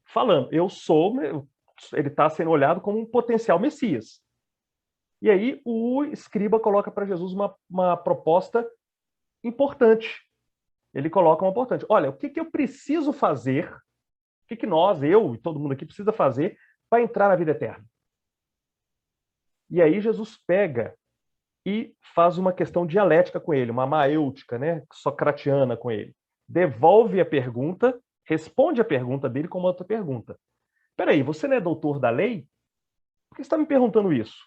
falando, ele está sendo olhado como um potencial Messias. E aí, o escriba coloca para Jesus uma proposta importante. Ele coloca uma importante. Olha, o que eu preciso fazer, o que nós, eu e todo mundo aqui precisa fazer para entrar na vida eterna? E aí, Jesus pega e faz uma questão dialética com ele, uma maêutica, né, socratiana com ele. Devolve a pergunta, responde a pergunta dele com uma outra pergunta. Espera aí, você não é doutor da lei? Por que você está me perguntando isso?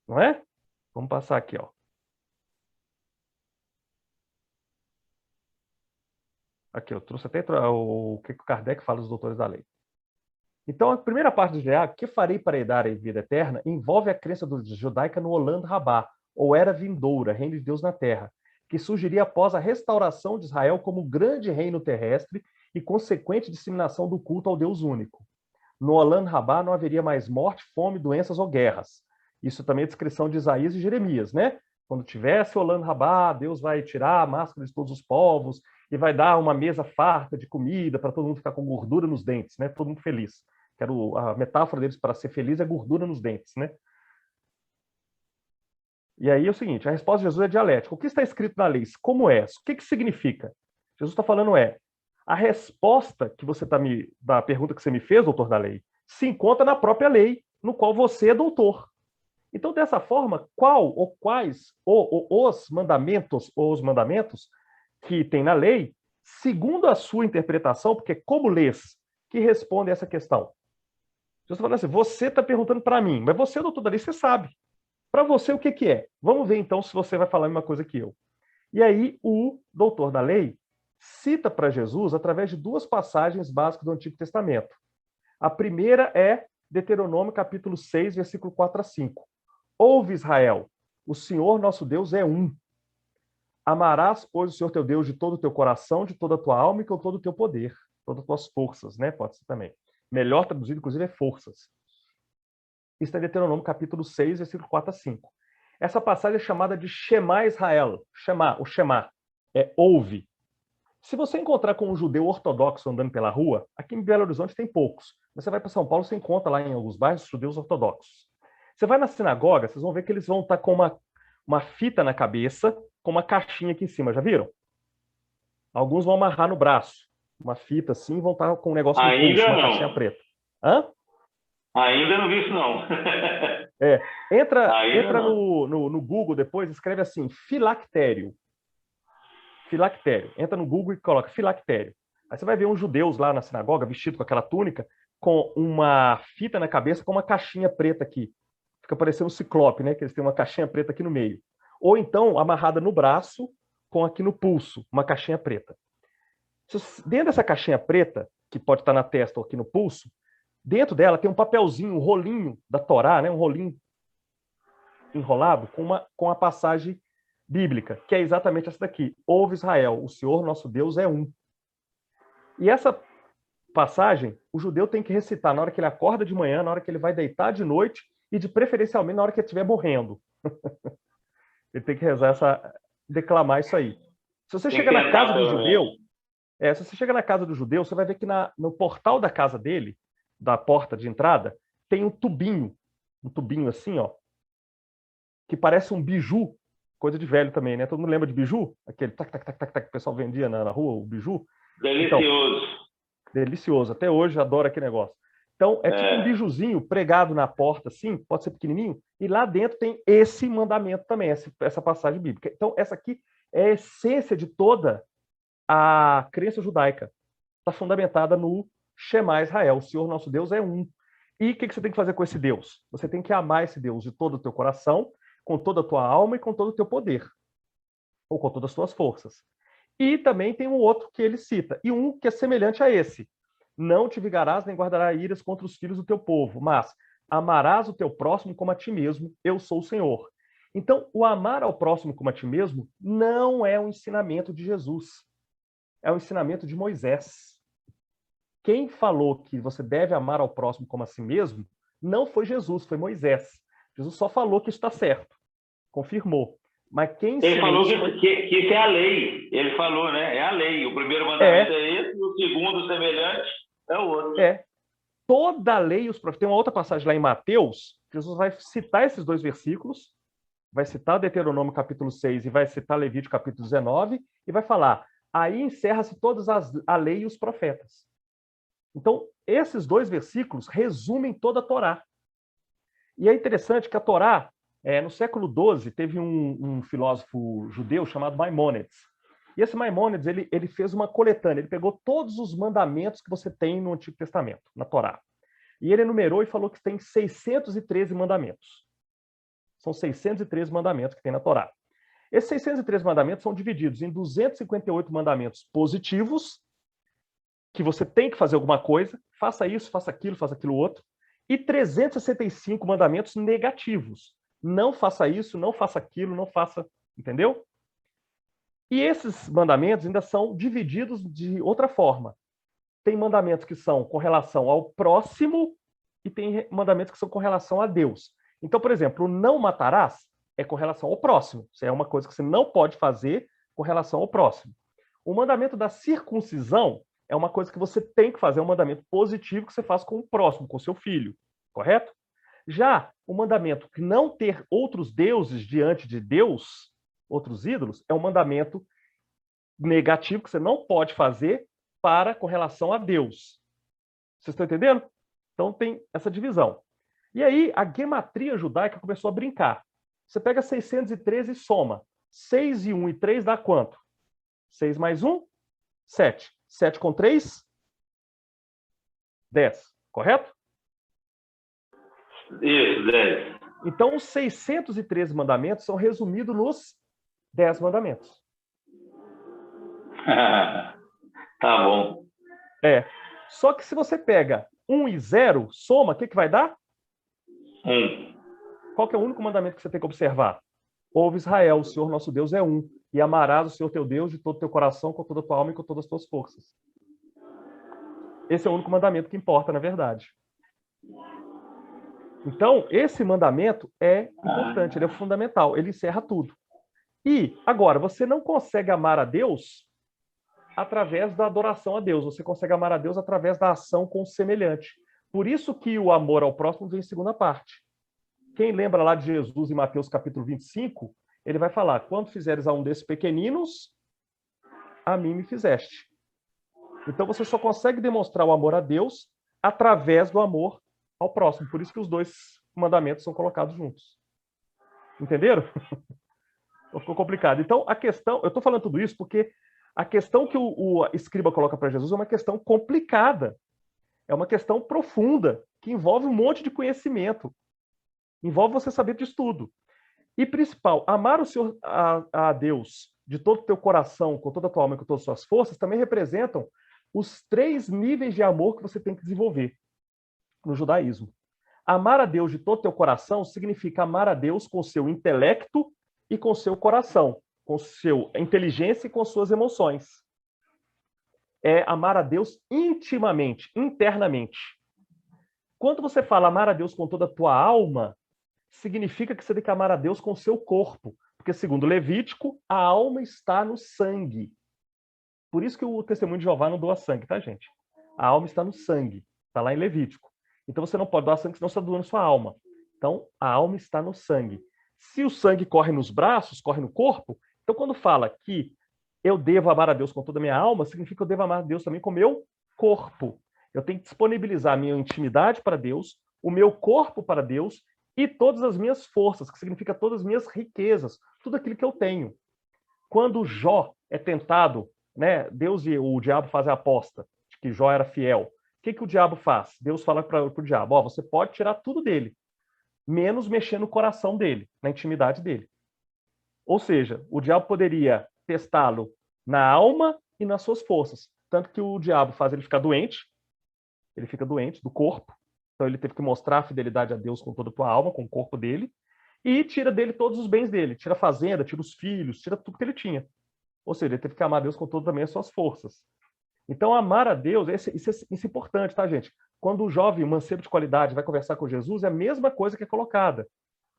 Não é? Vamos passar aqui, ó. Aqui, eu trouxe até o que o Kardec fala dos doutores da lei. Então, a primeira parte do GA, que farei para herdar a vida eterna, envolve a crença judaica no Olam Rabá, ou era vindoura, reino de Deus na terra, que surgiria após a restauração de Israel como grande reino terrestre e consequente disseminação do culto ao Deus único. No Olam Rabá não haveria mais morte, fome, doenças ou guerras. Isso também é descrição de Isaías e Jeremias, né? Quando tivesse o Olam Rabá, Deus vai tirar a máscara de todos os povos e vai dar uma mesa farta de comida para todo mundo ficar com gordura nos dentes, né? Todo mundo feliz. A metáfora deles para ser feliz é gordura nos dentes, né? E aí é o seguinte, a resposta de Jesus é dialética. O que está escrito na lei? Como é? O que significa? Jesus está falando a resposta que você da pergunta que você me fez, doutor da lei, se encontra na própria lei, no qual você é doutor. Então, dessa forma, qual ou quais os mandamentos que tem na lei, segundo a sua interpretação, porque como lês que responde essa questão? Jesus está falando assim, você está perguntando para mim, mas você, doutor da lei, você sabe. Para você, o que é? Vamos ver, então, se você vai falar a mesma coisa que eu. E aí, o doutor da lei cita para Jesus através de duas passagens básicas do Antigo Testamento. A primeira é Deuteronômio, capítulo 6, versículo 4 a 5. Ouve, Israel, o Senhor nosso Deus é um. Amarás, pois, o Senhor teu Deus de todo o teu coração, de toda a tua alma e com todo o teu poder. Todas as tuas forças, né? Pode ser também. Melhor traduzido, inclusive, é forças. Isso é Deuteronômio, capítulo 6, versículo 4 a 5. Essa passagem é chamada de Shema Israel. O Shema é ouve. Se você encontrar com um judeu ortodoxo andando pela rua, aqui em Belo Horizonte tem poucos. Você vai para São Paulo, você encontra lá em alguns bairros judeus ortodoxos. Você vai na sinagoga, vocês vão ver que eles vão estar com uma fita na cabeça, com uma caixinha aqui em cima. Já viram? Alguns vão amarrar no braço. Uma fita assim, vão estar com um negócio no pulso, uma caixinha preta. Hã? Ainda não vi isso, não. Entra no Google depois, escreve assim, filactério. Filactério. Entra no Google e coloca filactério. Aí você vai ver uns judeus lá na sinagoga, vestido com aquela túnica, com uma fita na cabeça, com uma caixinha preta aqui. Fica parecendo um ciclope, né? Que eles têm uma caixinha preta aqui no meio. Ou então, amarrada no braço, com aqui no pulso, uma caixinha preta. Dentro dessa caixinha preta, que pode estar na testa ou aqui no pulso, dentro dela tem um papelzinho, um rolinho da Torá, né? Um rolinho enrolado com a passagem bíblica, que é exatamente essa daqui. Ouve, Israel, o Senhor nosso Deus é um. E essa passagem, o judeu tem que recitar na hora que ele acorda de manhã, na hora que ele vai deitar de noite e, preferencialmente, na hora que ele estiver morrendo. Ele tem que declamar isso aí. Se você chega na casa do judeu, você vai ver que no portal da casa dele, da porta de entrada, tem um tubinho assim, ó, que parece um biju, coisa de velho também, né? Todo mundo lembra de biju? Aquele tac, tac, tac, tac, tac, que o pessoal vendia na rua, o biju. Delicioso. Então, delicioso. Até hoje adoro aquele negócio. Então, é tipo um bijuzinho pregado na porta, assim, pode ser pequenininho, e lá dentro tem esse mandamento também, essa passagem bíblica. Então, essa aqui é a essência de toda a crença judaica. Está fundamentada no Shema Israel, o Senhor nosso Deus é um. E o que você tem que fazer com esse Deus? Você tem que amar esse Deus de todo o teu coração, com toda a tua alma e com todo o teu poder, ou com todas as tuas forças. E também tem um outro que ele cita, e um que é semelhante a esse. Não te vingarás nem guardarás iras contra os filhos do teu povo, mas amarás o teu próximo como a ti mesmo, eu sou o Senhor. Então, o amar ao próximo como a ti mesmo não é um ensinamento de Jesus, é um ensinamento de Moisés. Quem falou que você deve amar ao próximo como a si mesmo não foi Jesus, foi Moisés. Jesus só falou que isso está certo, confirmou. Mas quem ele falou que isso é a lei. Ele falou, né? É a lei. O primeiro mandamento é esse, o segundo, semelhante, é o outro. Toda a lei e os profetas. Tem uma outra passagem lá em Mateus, Jesus vai citar esses dois versículos, vai citar Deuteronômio capítulo 6 e vai citar Levítico capítulo 19, e vai falar, aí encerra-se todas a lei e os profetas. Então, esses dois versículos resumem toda a Torá. E é interessante que a Torá, no século XII, teve um filósofo judeu chamado Maimônides. E esse Maimônides, ele fez uma coletânea, ele pegou todos os mandamentos que você tem no Antigo Testamento, na Torá. E ele enumerou e falou que tem 613 mandamentos. São 613 mandamentos que tem na Torá. Esses 613 mandamentos são divididos em 258 mandamentos positivos, que você tem que fazer alguma coisa, faça isso, faça aquilo outro, e 365 mandamentos negativos. Não faça isso, não faça aquilo, não faça... Entendeu? E esses mandamentos ainda são divididos de outra forma. Tem mandamentos que são com relação ao próximo e tem mandamentos que são com relação a Deus. Então, por exemplo, o não matarás é com relação ao próximo. Isso é uma coisa que você não pode fazer com relação ao próximo. O mandamento da circuncisão é uma coisa que você tem que fazer, é um mandamento positivo que você faz com o próximo, com o seu filho, correto? Já o mandamento que não ter outros deuses diante de Deus, outros ídolos, é um mandamento negativo que você não pode fazer com relação a Deus. Vocês estão entendendo? Então tem essa divisão. E aí a gematria judaica começou a brincar. Você pega 613 e soma. 6 e 1 e 3 dá quanto? 6 mais 1, 7. 7 com 3, 10. Correto? Isso, 10. Então, os 613 mandamentos são resumidos nos 10 mandamentos. Tá bom. Só que se você pega 1 e 0, soma, o que vai dar? 1. Qual que é o único mandamento que você tem que observar? Ouve Israel, o Senhor nosso Deus é um, e amarás o Senhor teu Deus de todo o teu coração, com toda a tua alma e com todas as tuas forças. Esse é o único mandamento que importa, na verdade. Então, esse mandamento é importante, ele é fundamental, ele encerra tudo. E, agora, você não consegue amar a Deus através da adoração a Deus, você consegue amar a Deus através da ação com o semelhante. Por isso que o amor ao próximo vem em segunda parte. Quem lembra lá de Jesus em Mateus capítulo 25, ele vai falar, quando fizeres a um desses pequeninos, a mim me fizeste. Então você só consegue demonstrar o amor a Deus através do amor ao próximo. Por isso que os dois mandamentos são colocados juntos. Entenderam? Ficou complicado. Então, a questão... Eu estou falando tudo isso porque a questão que o escriba coloca para Jesus é uma questão complicada. É uma questão profunda, que envolve um monte de conhecimento. Envolve você saber disso tudo. E principal, amar o Senhor a Deus de todo o teu coração, com toda a tua alma e com todas as suas forças, também representam os 3 níveis de amor que você tem que desenvolver no judaísmo. Amar a Deus de todo o teu coração significa amar a Deus com o seu intelecto e com o seu coração, com sua inteligência e com suas emoções. É amar a Deus intimamente, internamente. Quando você fala amar a Deus com toda a tua alma, significa que você tem que amar a Deus com o seu corpo. Porque, segundo Levítico, a alma está no sangue. Por isso que o testemunho de Jeová não doa sangue, tá, gente? A alma está no sangue. Está lá em Levítico. Então, você não pode doar sangue, senão você está doando sua alma. Então, a alma está no sangue. Se o sangue corre nos braços, corre no corpo, então, quando fala que eu devo amar a Deus com toda a minha alma, significa que eu devo amar a Deus também com o meu corpo. Eu tenho que disponibilizar a minha intimidade para Deus, o meu corpo para Deus e todas as minhas forças, que significa todas as minhas riquezas, tudo aquilo que eu tenho. Quando Jó é tentado, né, Deus e o diabo fazem a aposta de que Jó era fiel. O que o diabo faz? Deus fala para o diabo, você pode tirar tudo dele, menos mexer no coração dele, na intimidade dele. Ou seja, o diabo poderia testá-lo na alma e nas suas forças. Tanto que o diabo faz ele ficar doente, ele fica doente do corpo, então ele teve que mostrar a fidelidade a Deus com toda a tua alma, com o corpo dele, e tira dele todos os bens dele, tira a fazenda, tira os filhos, tira tudo que ele tinha. Ou seja, ele teve que amar a Deus com todas também as suas forças. Então, amar a Deus, isso é importante, tá, gente? Quando o jovem, o mancebo de qualidade, vai conversar com Jesus, é a mesma coisa que é colocada.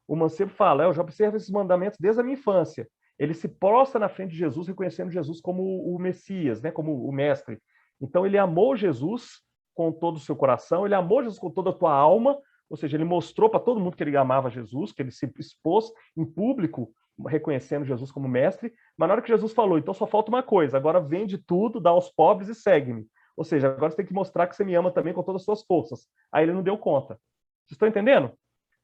O mancebo fala, eu já observo esses mandamentos desde a minha infância. Ele se prostra na frente de Jesus, reconhecendo Jesus como o Messias, né, como o mestre. Então, ele amou Jesus com todo o seu coração, ele amou Jesus com toda a tua alma, ou seja, ele mostrou para todo mundo que ele amava Jesus, que ele se expôs em público, reconhecendo Jesus como mestre, mas na hora que Jesus falou, então só falta uma coisa, agora vende tudo, dá aos pobres e segue-me. Ou seja, agora você tem que mostrar que você me ama também com todas as suas forças. Aí ele não deu conta. Vocês estão entendendo?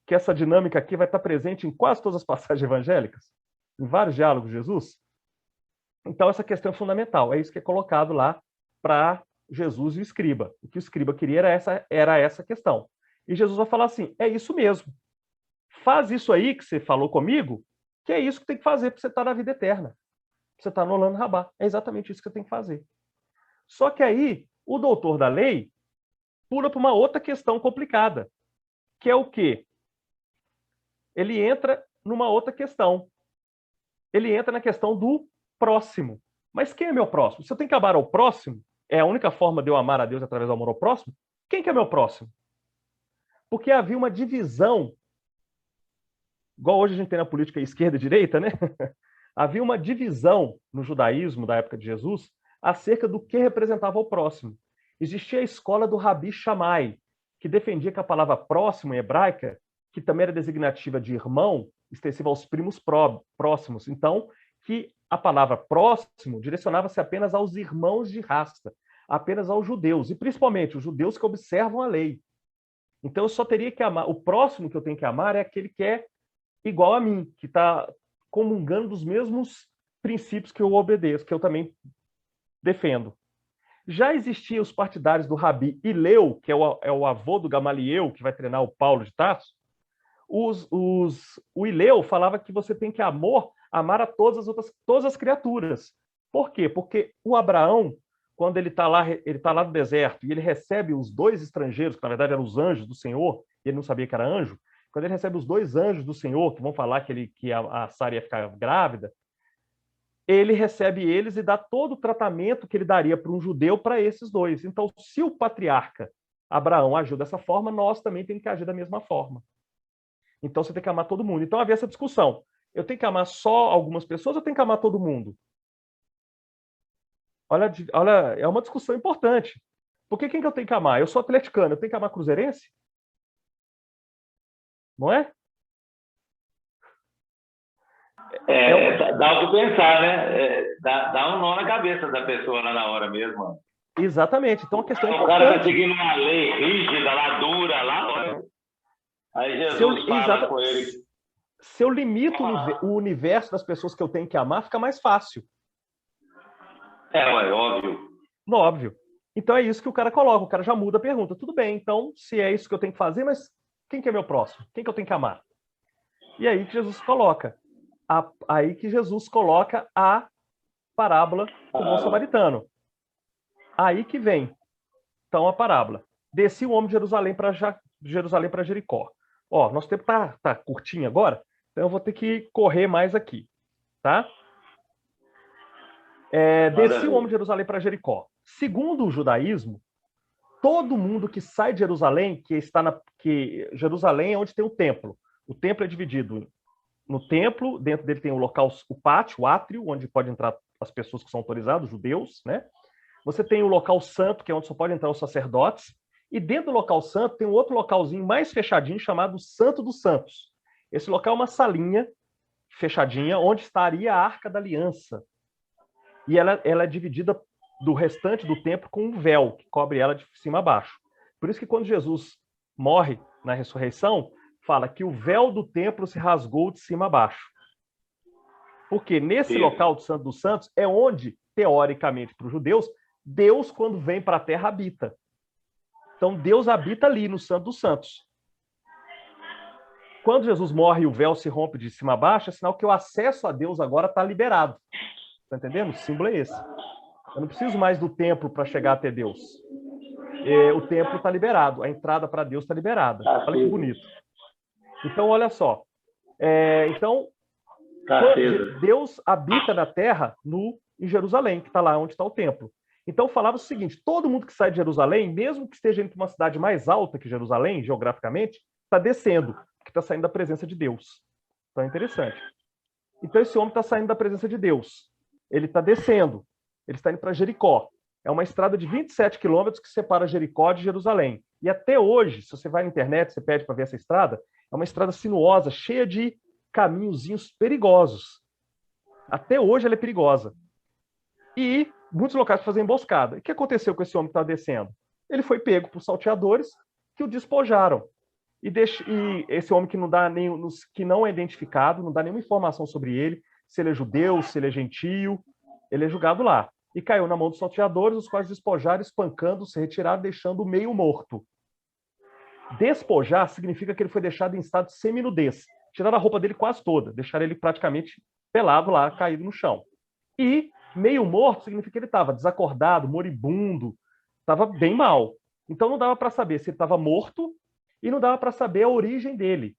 Que essa dinâmica aqui vai estar presente em quase todas as passagens evangélicas, em vários diálogos de Jesus. Então essa questão é fundamental, é isso que é colocado lá para Jesus e o escriba. O que o escriba queria era essa questão. E Jesus vai falar assim, é isso mesmo. Faz isso aí que você falou comigo, que é isso que tem que fazer para você estar na vida eterna. Pra você estar no Olam Rabá. É exatamente isso que você tem que fazer. Só que aí, o doutor da lei pula para uma outra questão complicada, que é o quê? Ele entra numa outra questão. Ele entra na questão do próximo. Mas quem é meu próximo? Se eu tenho que amar ao próximo, é a única forma de eu amar a Deus através do amor ao próximo? Quem que é meu próximo? Porque havia uma divisão, igual hoje a gente tem na política esquerda e direita, né? Havia uma divisão no judaísmo da época de Jesus acerca do que representava o próximo. Existia a escola do Rabi Shammai, que defendia que a palavra próximo em hebraica, que também era designativa de irmão, extensiva aos primos próximos. Então, que a palavra próximo direcionava-se apenas aos irmãos de raça, apenas aos judeus, e principalmente os judeus que observam a lei. Então, eu só teria que amar. O próximo que eu tenho que amar é aquele que é igual a mim, que está comungando dos mesmos princípios que eu obedeço, que eu também defendo. Já existiam os partidários do Rabi Hileu, que é o avô do Gamaliel, que vai treinar o Paulo de Tarso. O Hileu falava que você tem que amar a todas as criaturas. Por quê? Porque o Abraão, quando ele está lá no deserto e ele recebe os dois estrangeiros, que na verdade eram os anjos do Senhor, e ele não sabia que era anjo, quando ele recebe os dois anjos do Senhor, que vão falar que a Sara ia ficar grávida, ele recebe eles e dá todo o tratamento que ele daria para um judeu para esses dois. Então, se o patriarca Abraão agiu dessa forma, nós também temos que agir da mesma forma. Então, você tem que amar todo mundo. Então, havia essa discussão. Eu tenho que amar só algumas pessoas ou eu tenho que amar todo mundo? Olha, é uma discussão importante. Porque quem que eu tenho que amar? Eu sou atleticano, eu tenho que amar cruzeirense? Não é? Dá o que pensar, né? Dá um nó na cabeça da pessoa lá na hora mesmo. Exatamente. Então, a questão é importante. O cara está seguindo uma lei rígida, lá dura, lá, olha. Aí Jesus fala com ele. Se eu limito o universo das pessoas que eu tenho que amar, fica mais fácil. Óbvio. Óbvio. Então é isso que o cara coloca. O cara já muda a pergunta. Tudo bem, então, se é isso que eu tenho que fazer, mas quem que é meu próximo? Quem que eu tenho que amar? E aí que Jesus coloca. A parábola do bom samaritano. Aí que vem, então, a parábola. Descia o homem de Jerusalém para Jericó. Nosso tempo tá curtinho agora, então eu vou ter que correr mais aqui, tá? Descia o homem de Jerusalém para Jericó. Segundo o judaísmo, todo mundo que sai de Jerusalém, que Jerusalém é onde tem o templo. O templo é dividido no templo, dentro dele tem o local, o pátio, o átrio, onde pode entrar as pessoas que são autorizadas, os judeus, né? Você tem o local santo, que é onde só podem entrar os sacerdotes, e dentro do local santo tem um outro localzinho mais fechadinho chamado Santo dos Santos. Esse local é uma salinha fechadinha onde estaria a Arca da Aliança. E ela é dividida do restante do templo com um véu que cobre ela de cima a baixo. Por isso que quando Jesus morre na ressurreição, fala que o véu do templo se rasgou de cima a baixo. Porque nesse local do Santo dos Santos é onde, teoricamente, para os judeus, Deus, quando vem para a Terra, habita. Então, Deus habita ali, no Santo dos Santos. Quando Jesus morre e o véu se rompe de cima a baixo, é sinal que o acesso a Deus agora está liberado. Está entendendo? O símbolo é esse. Eu não preciso mais do templo para chegar até Deus. O templo está liberado. A entrada para Deus está liberada. Olha que bonito. Então, olha só. Deus habita na Terra em Jerusalém, que está lá onde está o templo. Então, falava o seguinte, todo mundo que sai de Jerusalém, mesmo que esteja indo para uma cidade mais alta que Jerusalém, geograficamente, está descendo, porque está saindo da presença de Deus. Então, é interessante. Então, esse homem está saindo da presença de Deus. Ele está descendo. Ele está indo para Jericó. É uma estrada de 27 quilômetros que separa Jericó de Jerusalém. E até hoje, se você vai na internet, você pede para ver essa estrada, é uma estrada sinuosa, cheia de caminhozinhos perigosos. Até hoje ela é perigosa. E muitos locais fazem emboscada. O que aconteceu com esse homem que está descendo? Ele foi pego por salteadores que o despojaram. E esse homem que não é identificado, não dá nenhuma informação sobre ele, se ele é judeu, se ele é gentio, ele é julgado lá. E caiu na mão dos salteadores, os quais despojaram, espancando, se retiraram, deixando o meio morto. Despojar significa que ele foi deixado em estado de seminudez. Tiraram a roupa dele quase toda, deixaram ele praticamente pelado lá, caído no chão. E meio morto significa que ele estava desacordado, moribundo, estava bem mal. Então não dava para saber se ele estava morto e não dava para saber a origem dele.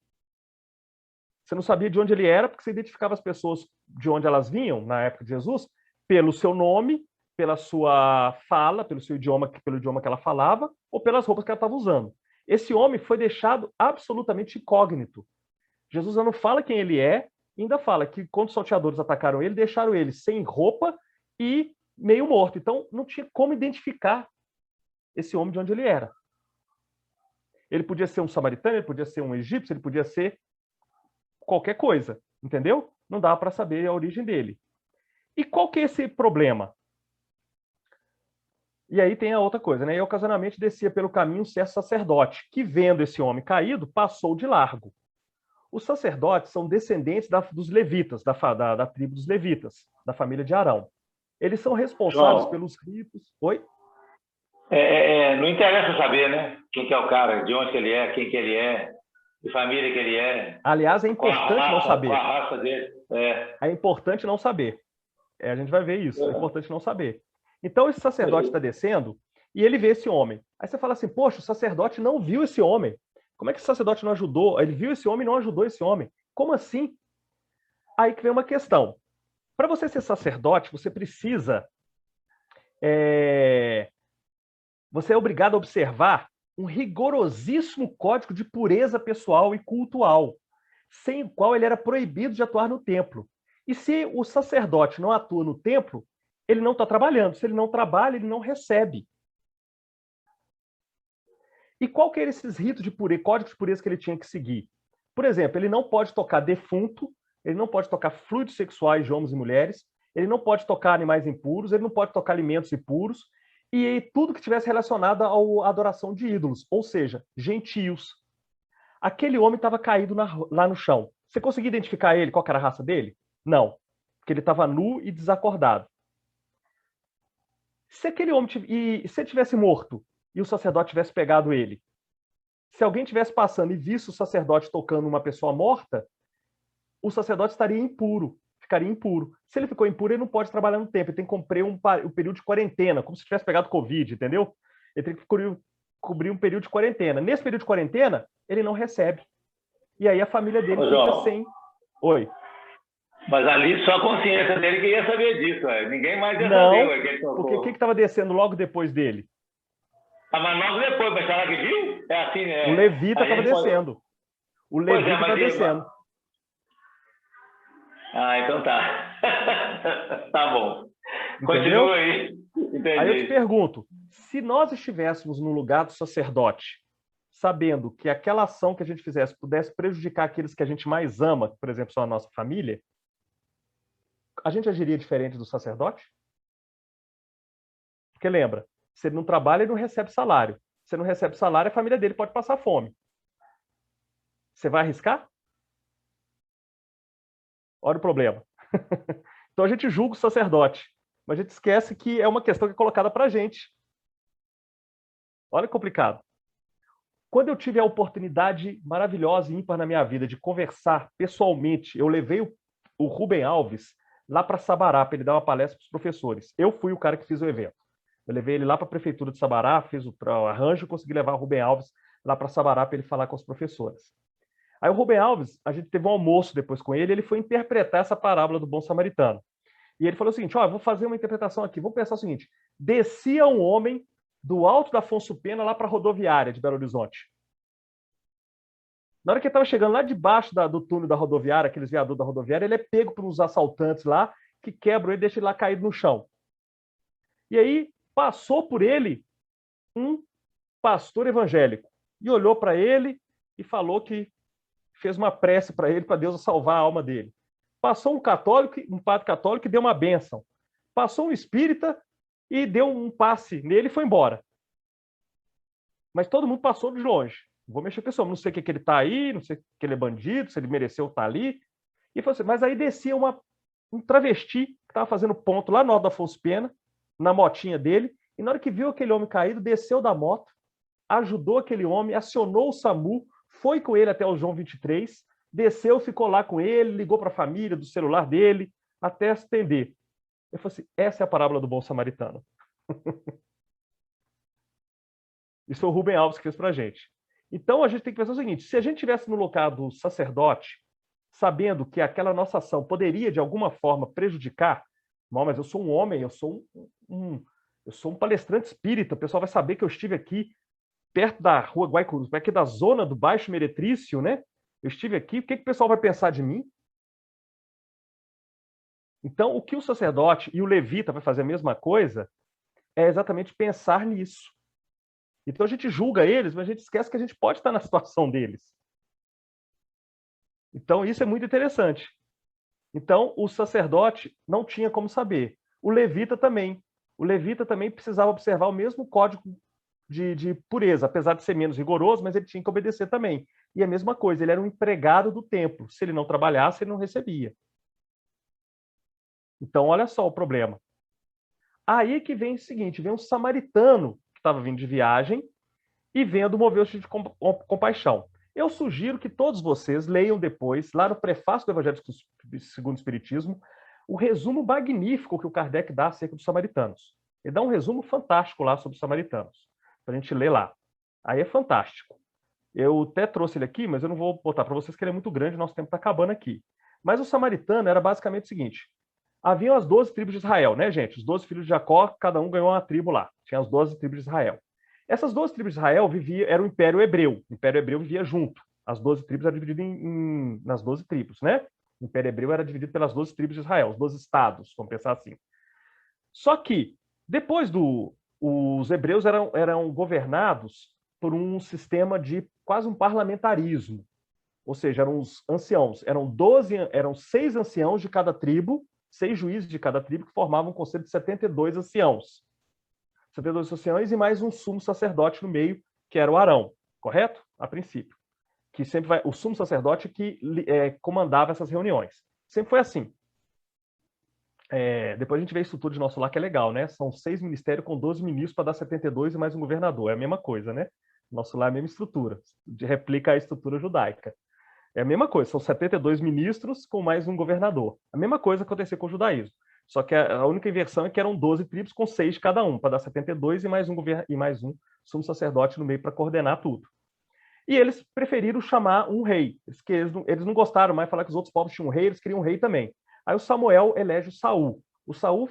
Você não sabia de onde ele era, porque você identificava as pessoas de onde elas vinham, na época de Jesus, pelo seu nome, pela sua fala, pelo idioma que ela falava, ou pelas roupas que ela estava usando. Esse homem foi deixado absolutamente incógnito. Jesus não fala quem ele é ainda fala que quando os salteadores atacaram ele, deixaram ele sem roupa e meio morto. Então, não tinha como identificar esse homem de onde ele era. Ele podia ser um samaritano, ele podia ser um egípcio, ele podia ser qualquer coisa, entendeu? Não dava para saber a origem dele. E qual que é esse problema? E aí tem a outra coisa, né? E ocasionalmente descia pelo caminho um certo sacerdote, que vendo esse homem caído, passou de largo. Os sacerdotes são descendentes dos levitas, da tribo dos levitas, da família de Arão. Eles são responsáveis pelos ritos. Oi? Não interessa saber, né? Quem que é o cara, de onde que ele é, quem que ele é, de família que ele é. Aliás, é importante não saber. Qual a raça dele. É importante não saber. A gente vai ver isso. É importante não saber. Então, esse sacerdote está descendo e ele vê esse homem. Aí você fala assim, poxa, o sacerdote não viu esse homem. Como é que o sacerdote não ajudou? Ele viu esse homem e não ajudou esse homem. Como assim? Aí que vem uma questão. Para você ser sacerdote, você precisa... Você é obrigado a observar um rigorosíssimo código de pureza pessoal e cultual, sem o qual ele era proibido de atuar no templo. E se o sacerdote não atua no templo, ele não está trabalhando. Se ele não trabalha, ele não recebe. E qual que eram esses ritos de pureza, códigos de pureza que ele tinha que seguir? Por exemplo, ele não pode tocar defunto, ele não pode tocar fluidos sexuais de homens e mulheres, ele não pode tocar animais impuros, ele não pode tocar alimentos impuros, e tudo que tivesse relacionado à adoração de ídolos, ou seja, gentios. Aquele homem estava caído lá no chão. Você conseguia identificar ele, qual era a raça dele? Não, porque ele estava nu e desacordado. Se aquele homem se ele tivesse morto e o sacerdote tivesse pegado ele, se alguém tivesse passando e visse o sacerdote tocando uma pessoa morta, o sacerdote estaria impuro, ficaria impuro. Se ele ficou impuro, ele não pode trabalhar no templo, ele tem que cumprir um período de quarentena, como se tivesse pegado Covid, entendeu? Ele tem que cobrir um período de quarentena. Nesse período de quarentena, ele não recebe. E aí a família dele fica sem... Oi. Mas ali só a consciência dele que ia saber disso, ninguém mais ia saber. Não, porque o que estava descendo logo depois dele? Mas logo depois, mas será que viu? É assim, né? O levita estava descendo. O levita estava descendo. Então tá. Tá bom. Entendeu? Continua aí. Entendi. Aí eu te pergunto, se nós estivéssemos no lugar do sacerdote, sabendo que aquela ação que a gente fizesse pudesse prejudicar aqueles que a gente mais ama, que, por exemplo, são a nossa família, a gente agiria diferente do sacerdote? Porque lembra, se ele não trabalha, ele não recebe salário. Se ele não recebe salário, a família dele pode passar fome. Você vai arriscar? Olha o problema. Então a gente julga o sacerdote, mas a gente esquece que é uma questão que é colocada para a gente. Olha que complicado. Quando eu tive a oportunidade maravilhosa e ímpar na minha vida de conversar pessoalmente, eu levei o Rubem Alves lá para Sabará, para ele dar uma palestra para os professores. Eu fui o cara que fiz o evento. Eu levei ele lá para a prefeitura de Sabará, fiz o arranjo e consegui levar o Rubem Alves lá para Sabará para ele falar com os professores. Aí o Rubem Alves, a gente teve um almoço depois com ele, ele foi interpretar essa parábola do bom samaritano. E ele falou o seguinte, vou fazer uma interpretação aqui, vamos pensar o seguinte, descia um homem do alto da Afonso Pena lá para a rodoviária de Belo Horizonte. Na hora que ele estava chegando lá debaixo do túnel da rodoviária, aqueles viadutos da rodoviária, ele é pego por uns assaltantes lá, que quebram ele e deixam ele lá caído no chão. E aí passou por ele um pastor evangélico e olhou para ele e falou que fez uma prece para ele, para Deus salvar a alma dele. Passou um católico, um padre católico, e deu uma bênção. Passou um espírita e deu um passe nele e foi embora. Mas todo mundo passou de longe. Não vou mexer com esse homem, não sei o que ele está aí, não sei que ele é bandido, se ele mereceu estar ali. E falou assim, mas aí descia um travesti que estava fazendo ponto lá no alto da Afonso Pena, na motinha dele, e na hora que viu aquele homem caído, desceu da moto, ajudou aquele homem, acionou o SAMU, foi com ele até o João 23, desceu, ficou lá com ele, ligou para a família do celular dele, até se atender. Eu falei assim, essa é a parábola do bom samaritano. Isso foi o Rubem Alves que fez para a gente. Então a gente tem que pensar o seguinte, se a gente estivesse no lugar do sacerdote, sabendo que aquela nossa ação poderia de alguma forma prejudicar, não, mas eu sou um homem, eu sou um palestrante espírita, o pessoal vai saber que eu estive aqui perto da rua Guaicurus, aqui da zona do Baixo Meretrício, né? Eu estive aqui, o que o pessoal vai pensar de mim? Então, o que o sacerdote e o levita vai fazer a mesma coisa é exatamente pensar nisso. Então, a gente julga eles, mas a gente esquece que a gente pode estar na situação deles. Então, isso é muito interessante. Então, o sacerdote não tinha como saber. O levita também. O levita também precisava observar o mesmo código de pureza, apesar de ser menos rigoroso, mas ele tinha que obedecer também. E a mesma coisa, ele era um empregado do templo. Se ele não trabalhasse, ele não recebia. Então, olha só o problema. Aí que vem o seguinte, vem um samaritano que estava vindo de viagem e vendo mover-se de compaixão. Eu sugiro que todos vocês leiam depois, lá no prefácio do Evangelho segundo o Espiritismo, o resumo magnífico que o Kardec dá acerca dos samaritanos. Ele dá um resumo fantástico lá sobre os samaritanos, para a gente ler lá. Aí é fantástico. Eu até trouxe ele aqui, mas eu não vou botar para vocês, que ele é muito grande, nosso tempo está acabando aqui. Mas o samaritano era basicamente o seguinte: haviam as 12 tribos de Israel, né, gente? Os 12 filhos de Jacó, cada um ganhou uma tribo lá. Tinha as 12 tribos de Israel. Essas 12 tribos de Israel era o Império Hebreu. O Império Hebreu vivia junto. As 12 tribos eram divididas nas 12 tribos, né? O Império Hebreu era dividido pelas 12 tribos de Israel, os 12 estados, vamos pensar assim. Só que, depois os hebreus eram governados por um sistema de quase um parlamentarismo. Ou seja, eram os anciãos. Eram 6 anciãos de cada tribo, 6 juízes de cada tribo, que formavam um conselho de 72 anciãos. 72 anciões e mais um sumo sacerdote no meio, que era o Arão, correto? A princípio. Que sempre vai, o sumo sacerdote que comandava essas reuniões. Sempre foi assim. Depois a gente vê a estrutura de nosso lar, que é legal, né? São 6 ministérios com 12 ministros para dar 72 e mais um governador. É a mesma coisa, né? Nosso lar é a mesma estrutura, replica a estrutura judaica. É a mesma coisa, são 72 ministros com mais um governador. A mesma coisa aconteceu com o judaísmo. Só que a única inversão é que eram 12 tribos com 6 cada um, para dar 72 e mais um sumo sacerdote no meio para coordenar tudo. E eles preferiram chamar um rei. Eles não gostaram mais de falar que os outros povos tinham um rei, eles queriam um rei também. Aí o Samuel elege o Saul. O Saul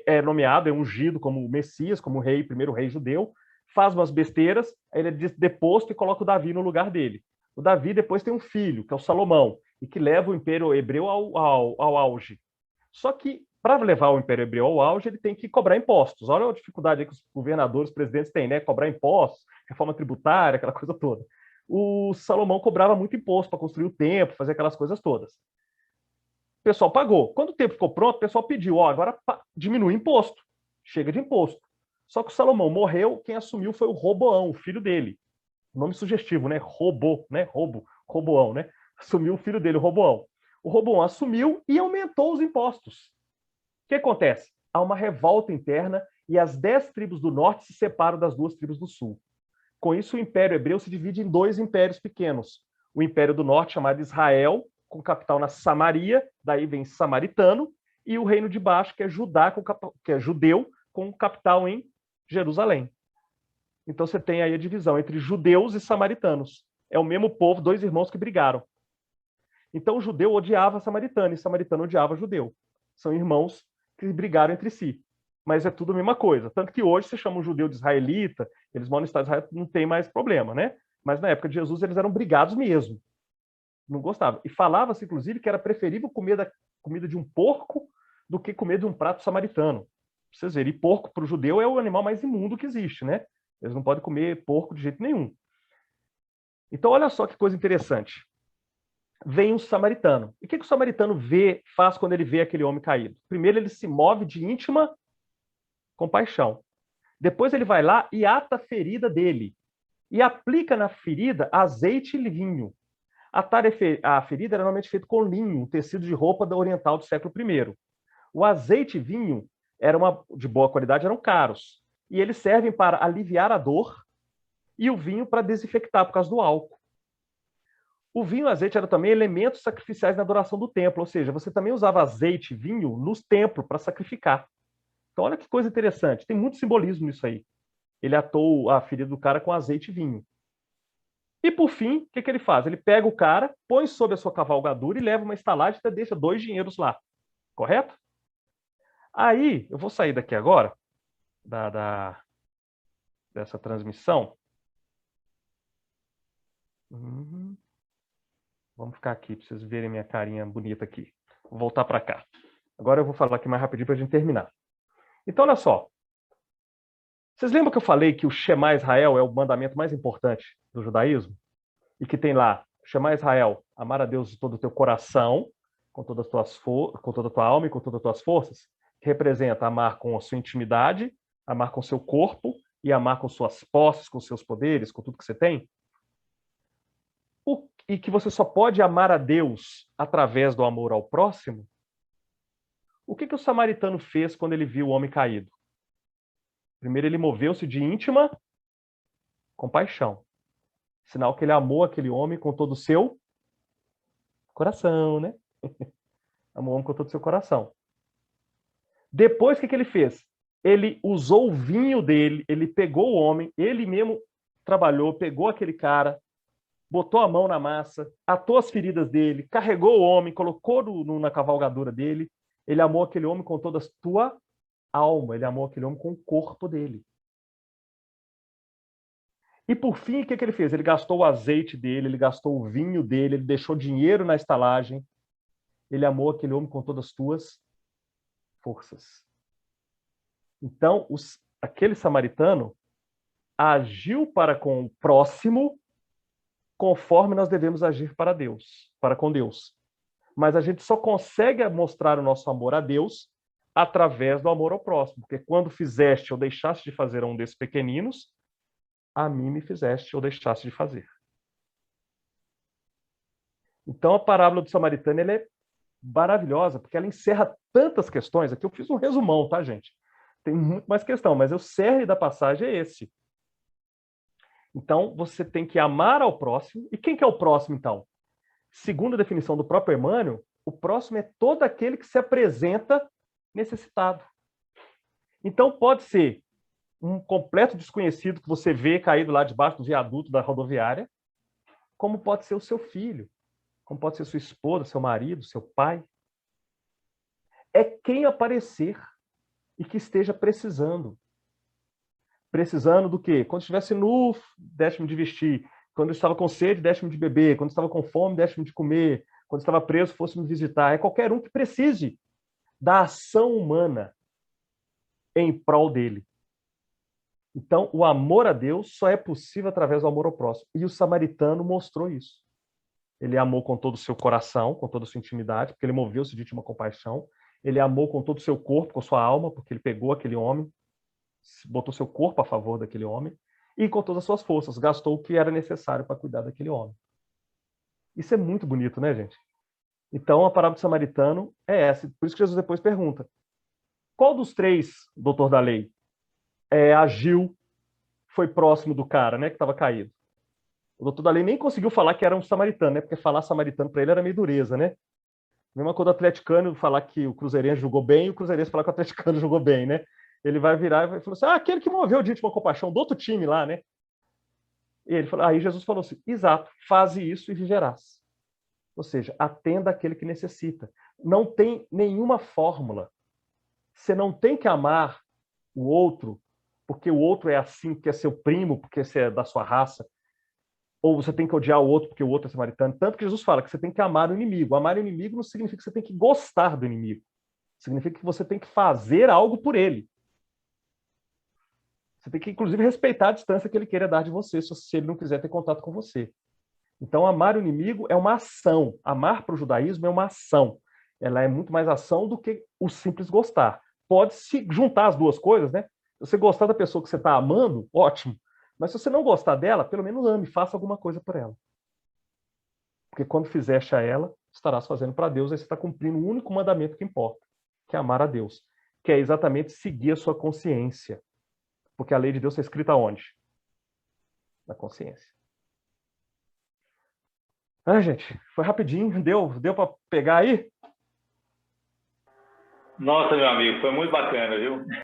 é nomeado, é ungido como Messias, como rei, primeiro rei judeu, faz umas besteiras, aí ele é deposto e coloca o Davi no lugar dele. O Davi depois tem um filho, que é o Salomão, e que leva o Império Hebreu ao auge. Só que, para levar o Império Hebreu ao auge, ele tem que cobrar impostos. Olha a dificuldade que os governadores, os presidentes têm, né? Cobrar impostos, reforma tributária, aquela coisa toda. O Salomão cobrava muito imposto para construir o templo, fazer aquelas coisas todas. O pessoal pagou. Quando o tempo ficou pronto, o pessoal pediu, agora diminui imposto. Chega de imposto. Só que o Salomão morreu, quem assumiu foi o Roboão, o filho dele. Nome sugestivo, né? Roboão, né? Assumiu o filho dele, o Roboão. O Roboão assumiu e aumentou os impostos. O que acontece? Há uma revolta interna e as 10 tribos do norte se separam das 2 tribos do sul. Com isso, o Império Hebreu se divide em 2 impérios pequenos. O Império do Norte, chamado Israel, com capital na Samaria, daí vem samaritano, e o Reino de Baixo, que é judeu, com capital em Jerusalém. Então você tem aí a divisão entre judeus e samaritanos. É o mesmo povo, 2 irmãos que brigaram. Então o judeu odiava samaritano e samaritano odiava judeu. São irmãos que brigaram entre si. Mas é tudo a mesma coisa. Tanto que hoje se chama um judeu de israelita, eles moram no Estado de Israel, não tem mais problema, né? Mas na época de Jesus eles eram brigados mesmo. Não gostavam. E falava-se, inclusive, que era preferível comer comida de um porco do que comer de um prato samaritano. Pra vocês verem, e porco para o judeu é o animal mais imundo que existe, né? Eles não podem comer porco de jeito nenhum. Então, olha só que coisa interessante. Vem um samaritano. E o que o samaritano faz quando ele vê aquele homem caído? Primeiro, ele se move de íntima compaixão. Depois, ele vai lá e ata a ferida dele. E aplica na ferida azeite e vinho. A ferida era normalmente feita com linho, um tecido de roupa da oriental do século I. O azeite e vinho de boa qualidade, eram caros. E eles servem para aliviar a dor e o vinho para desinfectar por causa do álcool. O vinho e o azeite eram também elementos sacrificiais na adoração do templo, ou seja, você também usava azeite e vinho nos templos para sacrificar. Então, olha que coisa interessante, tem muito simbolismo nisso aí. Ele atou a ferida do cara com azeite e vinho. E, por fim, o que ele faz? Ele pega o cara, põe sobre a sua cavalgadura e leva uma estalagem e deixa 2 dinheiros lá. Correto? Aí, eu vou sair daqui agora, dessa transmissão. Vamos ficar aqui para vocês verem minha carinha bonita aqui. Vou voltar para cá. Agora eu vou falar aqui mais rapidinho para a gente terminar. Então, olha só. Vocês lembram que eu falei que o Shema Israel é o mandamento mais importante do judaísmo? E que tem lá, Shema Israel, amar a Deus de todo o teu coração, com toda a tua alma e com todas as tuas forças, que representa amar com a sua intimidade, amar com o seu corpo e amar com suas posses, com seus poderes, com tudo que você tem. E que você só pode amar a Deus através do amor ao próximo. O que o samaritano fez quando ele viu o homem caído? Primeiro, ele moveu-se de íntima compaixão. Sinal que ele amou aquele homem com todo o seu coração, né? Amou o homem com todo o seu coração. Depois, o que ele fez? Ele usou o vinho dele, ele pegou o homem, ele mesmo trabalhou, pegou aquele cara, botou a mão na massa, atou as feridas dele, carregou o homem, colocou na cavalgadura dele. Ele amou aquele homem com toda a sua alma, ele amou aquele homem com o corpo dele. E por fim, o que ele fez? Ele gastou o azeite dele, ele gastou o vinho dele, ele deixou dinheiro na estalagem. Ele amou aquele homem com todas as suas forças. Então, aquele samaritano agiu para com o próximo conforme nós devemos agir para Deus, para com Deus. Mas a gente só consegue mostrar o nosso amor a Deus através do amor ao próximo. Porque quando fizeste ou deixaste de fazer a um desses pequeninos, a mim me fizeste ou deixaste de fazer. Então, a parábola do samaritano ela é maravilhosa, porque ela encerra tantas questões. Aqui eu fiz um resumão, tá, gente? Tem muito mais questão, mas o cerne da passagem é esse. Então, você tem que amar ao próximo. E quem que é o próximo, então? Segundo a definição do próprio Emmanuel, o próximo é todo aquele que se apresenta necessitado. Então, pode ser um completo desconhecido que você vê caído lá debaixo do viaduto da rodoviária, como pode ser o seu filho, como pode ser sua esposa, seu marido, seu pai. É quem aparecer e que esteja precisando. Precisando do quê? Quando estivesse nu, deixe-me de vestir. Quando estava com sede, deixe-me de beber. Quando estava com fome, deixe-me de comer. Quando estava preso, fosse me visitar. É qualquer um que precise da ação humana em prol dele. Então, o amor a Deus só é possível através do amor ao próximo. E o samaritano mostrou isso. Ele amou com todo o seu coração, com toda a sua intimidade, porque ele moveu-se de íntima compaixão. Ele amou com todo o seu corpo, com a sua alma, porque ele pegou aquele homem, botou seu corpo a favor daquele homem, e com todas as suas forças, gastou o que era necessário para cuidar daquele homem. Isso é muito bonito, né, gente? Então, a parábola do samaritano é essa. Por isso que Jesus depois pergunta: qual dos três, doutor da lei, agiu, foi próximo do cara, né, que estava caído? O doutor da lei nem conseguiu falar que era um samaritano, né? Porque falar samaritano para ele era meio dureza, né? Mesma coisa do atleticano falar que o cruzeirense jogou bem e o cruzeirense falar que o atleticano jogou bem, né? Ele vai virar e vai falar assim: aquele que moveu de íntima compaixão do outro time lá, né? E ele falou, aí Jesus falou assim: exato, faze isso e viverás. Ou seja, atenda aquele que necessita. Não tem nenhuma fórmula. Você não tem que amar o outro porque o outro é assim, porque é seu primo, porque você é da sua raça. Ou você tem que odiar o outro porque o outro é samaritano. Tanto que Jesus fala que você tem que amar o inimigo. Amar o inimigo não significa que você tem que gostar do inimigo. Significa que você tem que fazer algo por ele. Você tem que, inclusive, respeitar a distância que ele queira dar de você, se ele não quiser ter contato com você. Então, amar o inimigo é uma ação. Amar para o judaísmo é uma ação. Ela é muito mais ação do que o simples gostar. Pode-se juntar as duas coisas, né? Se você gostar da pessoa que você está amando, ótimo. Mas se você não gostar dela, pelo menos ame, faça alguma coisa por ela. Porque quando fizeste a ela, estarás fazendo para Deus, aí você está cumprindo o único mandamento que importa, que é amar a Deus. Que é exatamente seguir a sua consciência. Porque a lei de Deus está escrita onde? Na consciência. Gente, foi rapidinho. Deu para pegar aí? Nossa, meu amigo, foi muito bacana, viu?